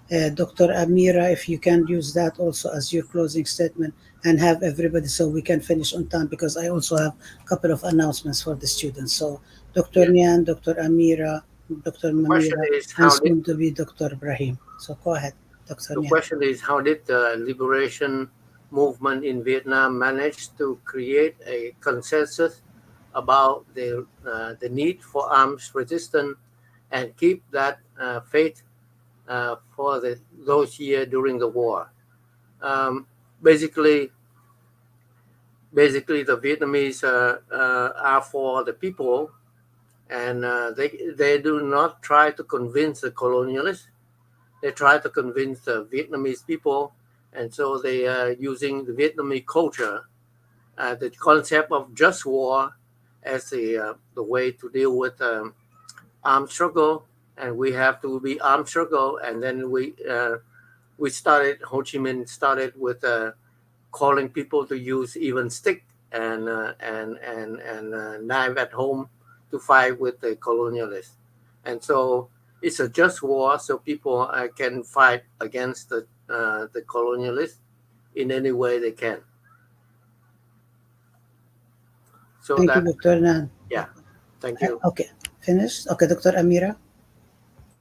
A: Dr. Amira, if you can use that also as your closing statement and have everybody so we can finish on time because I also have a couple of announcements for the students. So, Dr.
D: Yeah.
A: Nian, Dr. Amira, Dr.
D: The question
A: Manira,
D: is
A: and
D: how did
A: soon to be Dr. Ibrahim. So, go ahead, Dr.
D: the
A: Nian.
D: question is how did the liberation movement in Vietnam manage to create a consensus about the need for arms resistance and keep that faith for those years during the war? Um, basically, basically, the Vietnamese are for the people, and they do not try to convince the colonialists. They try to convince the Vietnamese people, and so they are using the Vietnamese culture, the concept of just war, as the way to deal with armed struggle, and we have to be armed struggle, and then we started. Ho Chi Minh started with calling people to use even stick and knife at home to fight with the colonialists, and so it's a just war, so people can fight against the colonialists in any way they can. So
A: Thank you,
D: that,
A: Dr. Nian.
D: yeah, thank you.
A: Okay, finished? Okay, Dr. Amira.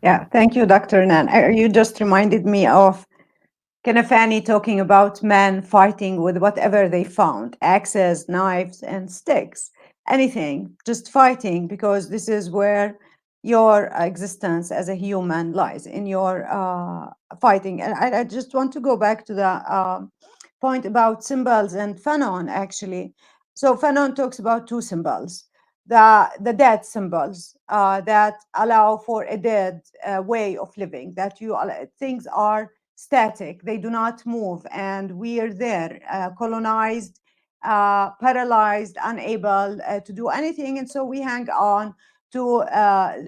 C: Yeah, thank you, Dr. Nan. You just reminded me of Kanafani talking about men fighting with whatever they found, axes, knives, and sticks, anything, just fighting, because this is where your existence as a human lies, in your fighting. And I just want to go back to the point about symbols and Fanon, actually. So Fanon talks about two symbols. The dead symbols that allow for a dead way of living, that things are static, they do not move, and we are there, colonized, paralyzed, unable to do anything. And so we hang on to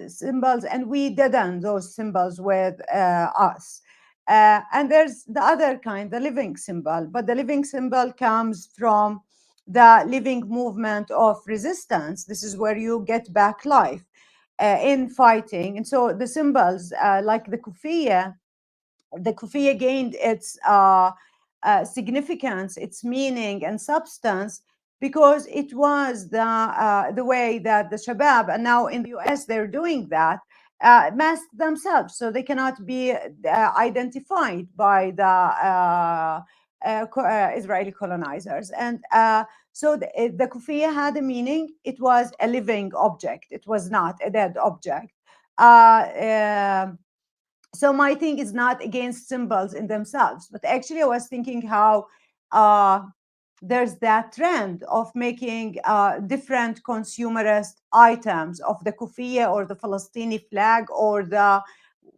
C: symbols, and we deaden those symbols with us. And there's the other kind, the living symbol, but the living symbol comes from the living movement of resistance. This is where you get back life in fighting. And so the symbols, like the kufiya gained its significance, its meaning and substance, because it was the way that the Shabab, and now in the US they're doing that, masked themselves so they cannot be identified by the Israeli colonizers. And so the kufiya had a meaning. It was a living object. It was not a dead object. So my thing is not against symbols in themselves, but actually I was thinking how there's that trend of making different consumerist items of the kufiya or the Palestinian flag or the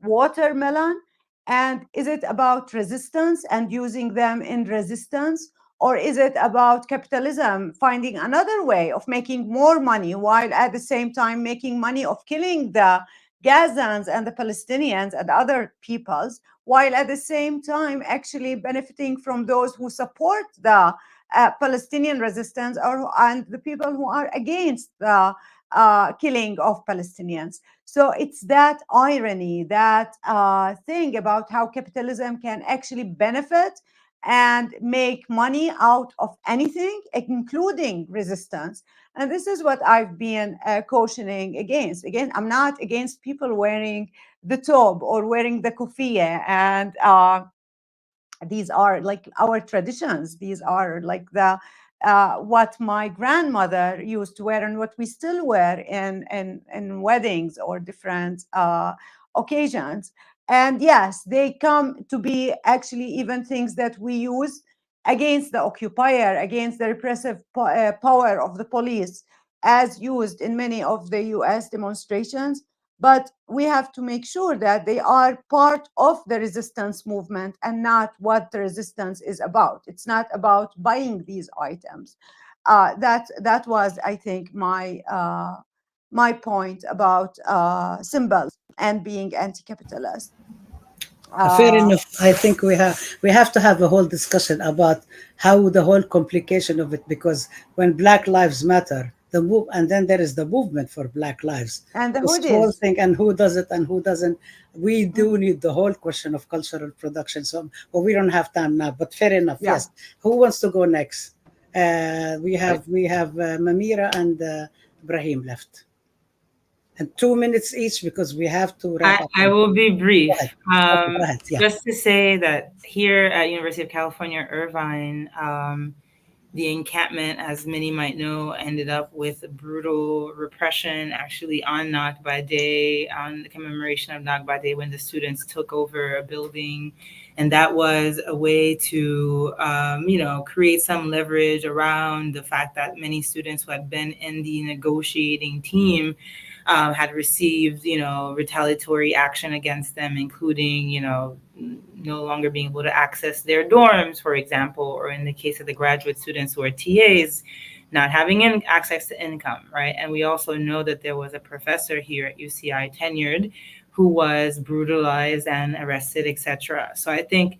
C: watermelon. And is it about resistance and using them in resistance? Or is it about capitalism finding another way of making more money while at the same time making money of killing the Gazans and the Palestinians and other peoples, while at the same time actually benefiting from those who support the Palestinian resistance and the people who are against the killing of Palestinians? So it's that irony, that thing about how capitalism can actually benefit and make money out of anything, including resistance. And this is what I've been cautioning against. Again, I'm not against people wearing the tob or wearing the kufiya. And these are like our traditions. These are like the what my grandmother used to wear and what we still wear in weddings or different occasions. And yes, they come to be actually even things that we use against the occupier, against the repressive power of the police, as used in many of the US demonstrations. But we have to make sure that they are part of the resistance movement and not what the resistance is about. It's not about buying these items. That was, I think, my point about symbols and being anti-capitalist.
A: Fair enough. I think we have to have a whole discussion about how the whole complication of it, because when Black Lives Matter, move, and then there is the movement for Black Lives.
C: And the
A: This whole
C: hoodies.
A: thing, and who does it and who doesn't. We do need the whole question of cultural production. So, but we don't have time now. But fair enough.
C: Yeah.
A: Yes. Who wants to go next? We have Mamira and Ibrahim left, and 2 minutes each because we have to wrap up.
E: I will be brief.
A: Go ahead. Yeah.
E: Just to say that here at University of California, Irvine, the encampment, as many might know, ended up with brutal repression actually on Nakba Day, on the commemoration of Nakba Day, when the students took over a building. And that was a way to, create some leverage around the fact that many students who had been in the negotiating team had received, retaliatory action against them, including, no longer being able to access their dorms, for example, or in the case of the graduate students who are TAs, not having access to income, right? And we also know that there was a professor here at UCI tenured who was brutalized and arrested, etc. So I think,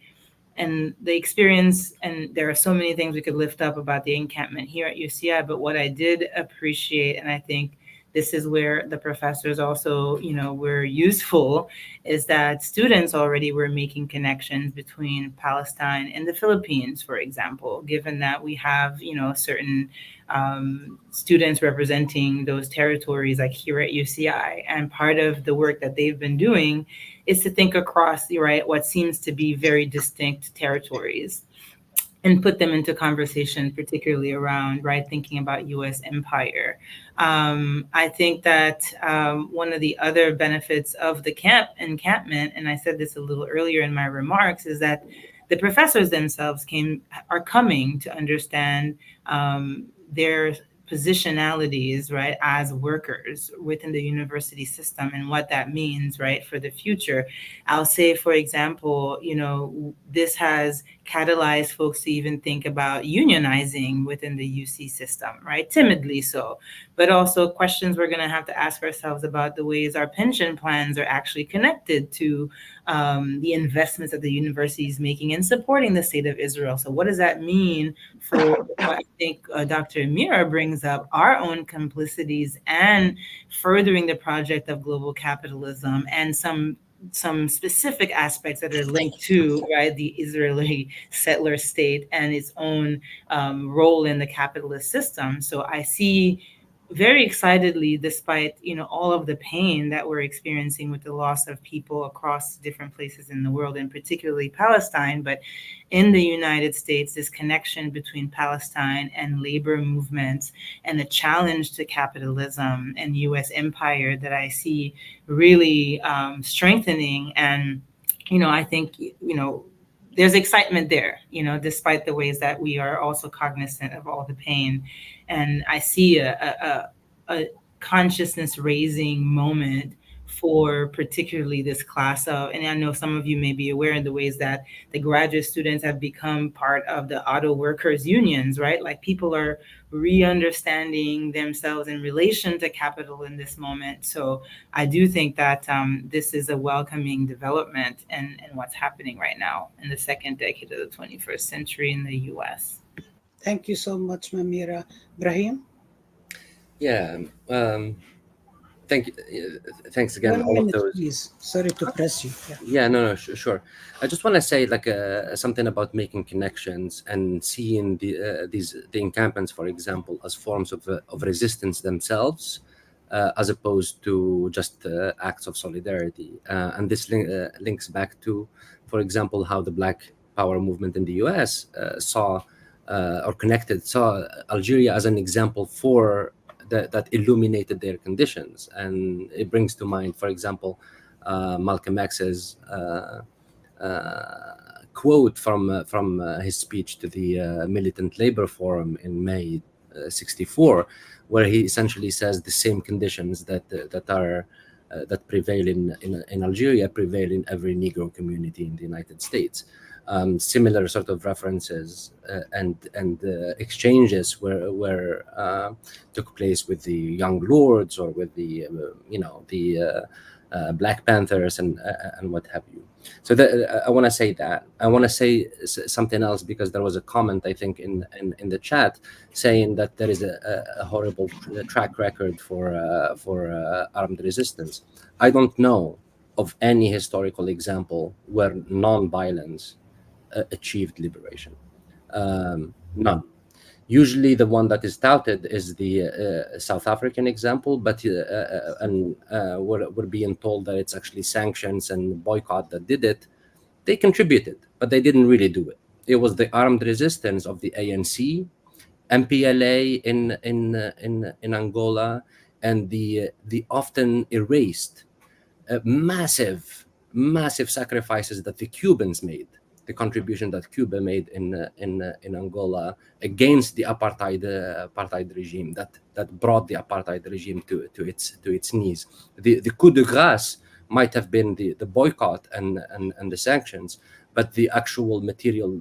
E: and the experience, and there are so many things we could lift up about the encampment here at UCI, but what I did appreciate, and I think this is where the professors also, were useful, is that students already were making connections between Palestine and the Philippines, for example, given that we have, certain students representing those territories, like here at UCI. And part of the work that they've been doing is to think across, what seems to be very distinct territories, and put them into conversation, particularly around, thinking about U.S. empire. I think that one of the other benefits of the encampment, and I said this a little earlier in my remarks, is that the professors themselves are coming to understand their positionalities, as workers within the university system, and what that means, for the future. I'll say, for example, this has catalyzed folks to even think about unionizing within the UC system, timidly so, but also questions we're going to have to ask ourselves about the ways our pension plans are actually connected to the investments that the university is making in supporting the state of Israel. So what does that mean for what I think Dr. Amira brings up, our own complicities and furthering the project of global capitalism, and some specific aspects that are linked to the Israeli settler state and its own role in the capitalist system. So I see very excitedly, despite all of the pain that we're experiencing with the loss of people across different places in the world, and particularly Palestine, but in the United States, this connection between Palestine and labor movements and the challenge to capitalism and U.S. empire that I see really strengthening. And I think there's excitement there, despite the ways that we are also cognizant of all the pain. And I see a consciousness raising moment for particularly this class of, and I know some of you may be aware in the ways that the graduate students have become part of the auto workers unions, like people are re-understanding themselves in relation to capital in this moment. So I do think that this is a welcoming development in what's happening right now in the second decade of the 21st century in the US.
A: Thank you so much, Mamira. Ibrahim?
G: Yeah. Thank you. Thanks again.
A: 1
G: all
A: minute,
G: of those.
A: please. Sorry to press you.
G: Yeah, no, sure. I just want to say something about making connections and seeing the encampments, for example, as forms of resistance themselves, as opposed to just acts of solidarity. And this links back to, for example, how the Black Power movement in the U.S. saw Algeria as an example for that illuminated their conditions. And it brings to mind, for example, Malcolm X's quote from his speech to the Militant Labor Forum in May '64, where he essentially says the same conditions that prevail in Algeria prevail in every Negro community in the United States. similar sort of references and exchanges were took place with the Young Lords or with the the Black Panthers and what have you. So I want to say that. I want to say something else, because there was a comment, I think, in the chat saying that there is a horrible track record for armed resistance. I don't know of any historical example where non-violence achieved liberation. None. Usually the one that is touted is the South African example, but we're being told that it's actually sanctions and boycott that did it. They contributed, but they didn't really do it. It was the armed resistance of the ANC, MPLA in Angola, and the often erased massive sacrifices that the Cubans made, the contribution that Cuba made in Angola against the apartheid regime that brought the apartheid regime to its knees. The coup de grâce might have been the boycott and the sanctions, but the actual material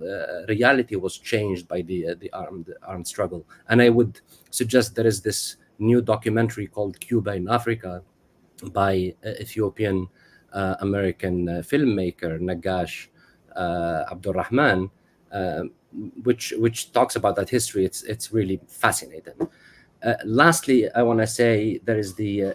G: reality was changed by the armed struggle. And I would suggest there is this new documentary called Cuba in Africa by Ethiopian American filmmaker Nagash Abdurrahman, which talks about that history. It's really fascinating. Lastly, I want to say there is the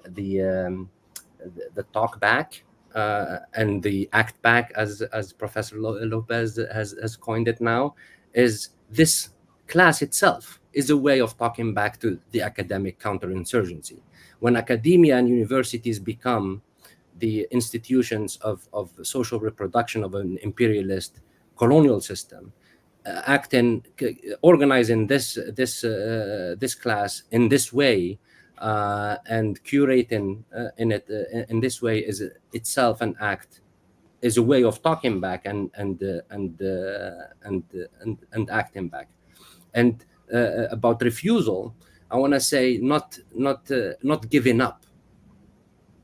G: talk back and the act back, as Professor Lopez has coined it now. Is this class itself is a way of talking back to the academic counterinsurgency. When academia and universities become the institutions of social reproduction of an imperialist colonial system, organizing this class in this way and curating in it in this way is itself an act, is a way of talking back and acting back. And about refusal, I want to say not giving up,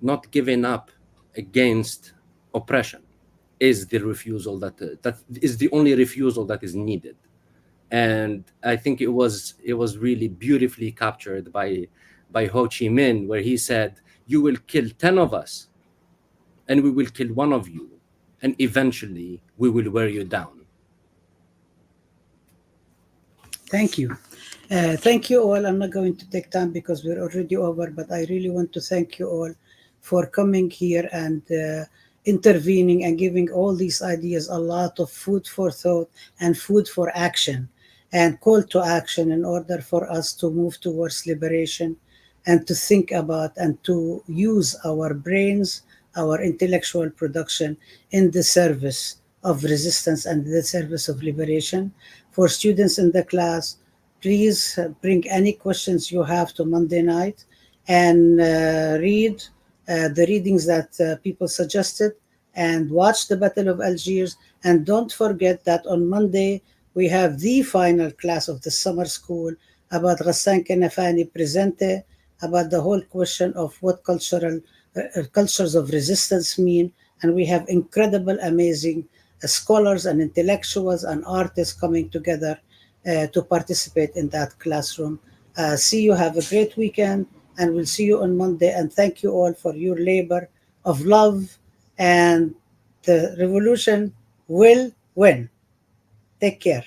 G: not giving up against oppression is the refusal that is the only refusal that is needed. And I think it was really beautifully captured by Ho Chi Minh, where he said, "You will kill 10 of us, and we will kill one of you, and eventually we will wear you down."
A: Thank you. Thank you all. I'm not going to take time because we're already over, but I really want to thank you all for coming here and intervening and giving all these ideas a lot of food for thought and food for action and call to action in order for us to move towards liberation and to think about and to use our brains, our intellectual production in the service of resistance and the service of liberation. For students in the class, please bring any questions you have to Monday night and read the readings that people suggested and watch the Battle of Algiers. And don't forget that on Monday, we have the final class of the summer school about Ghassan Kanafani Presente, about the whole question of what cultures of resistance mean. And we have incredible, amazing scholars and intellectuals and artists coming together to participate in that classroom. See you, have a great weekend, and we'll see you on Monday. And thank you all for your labor of love, and the revolution will win. Take care.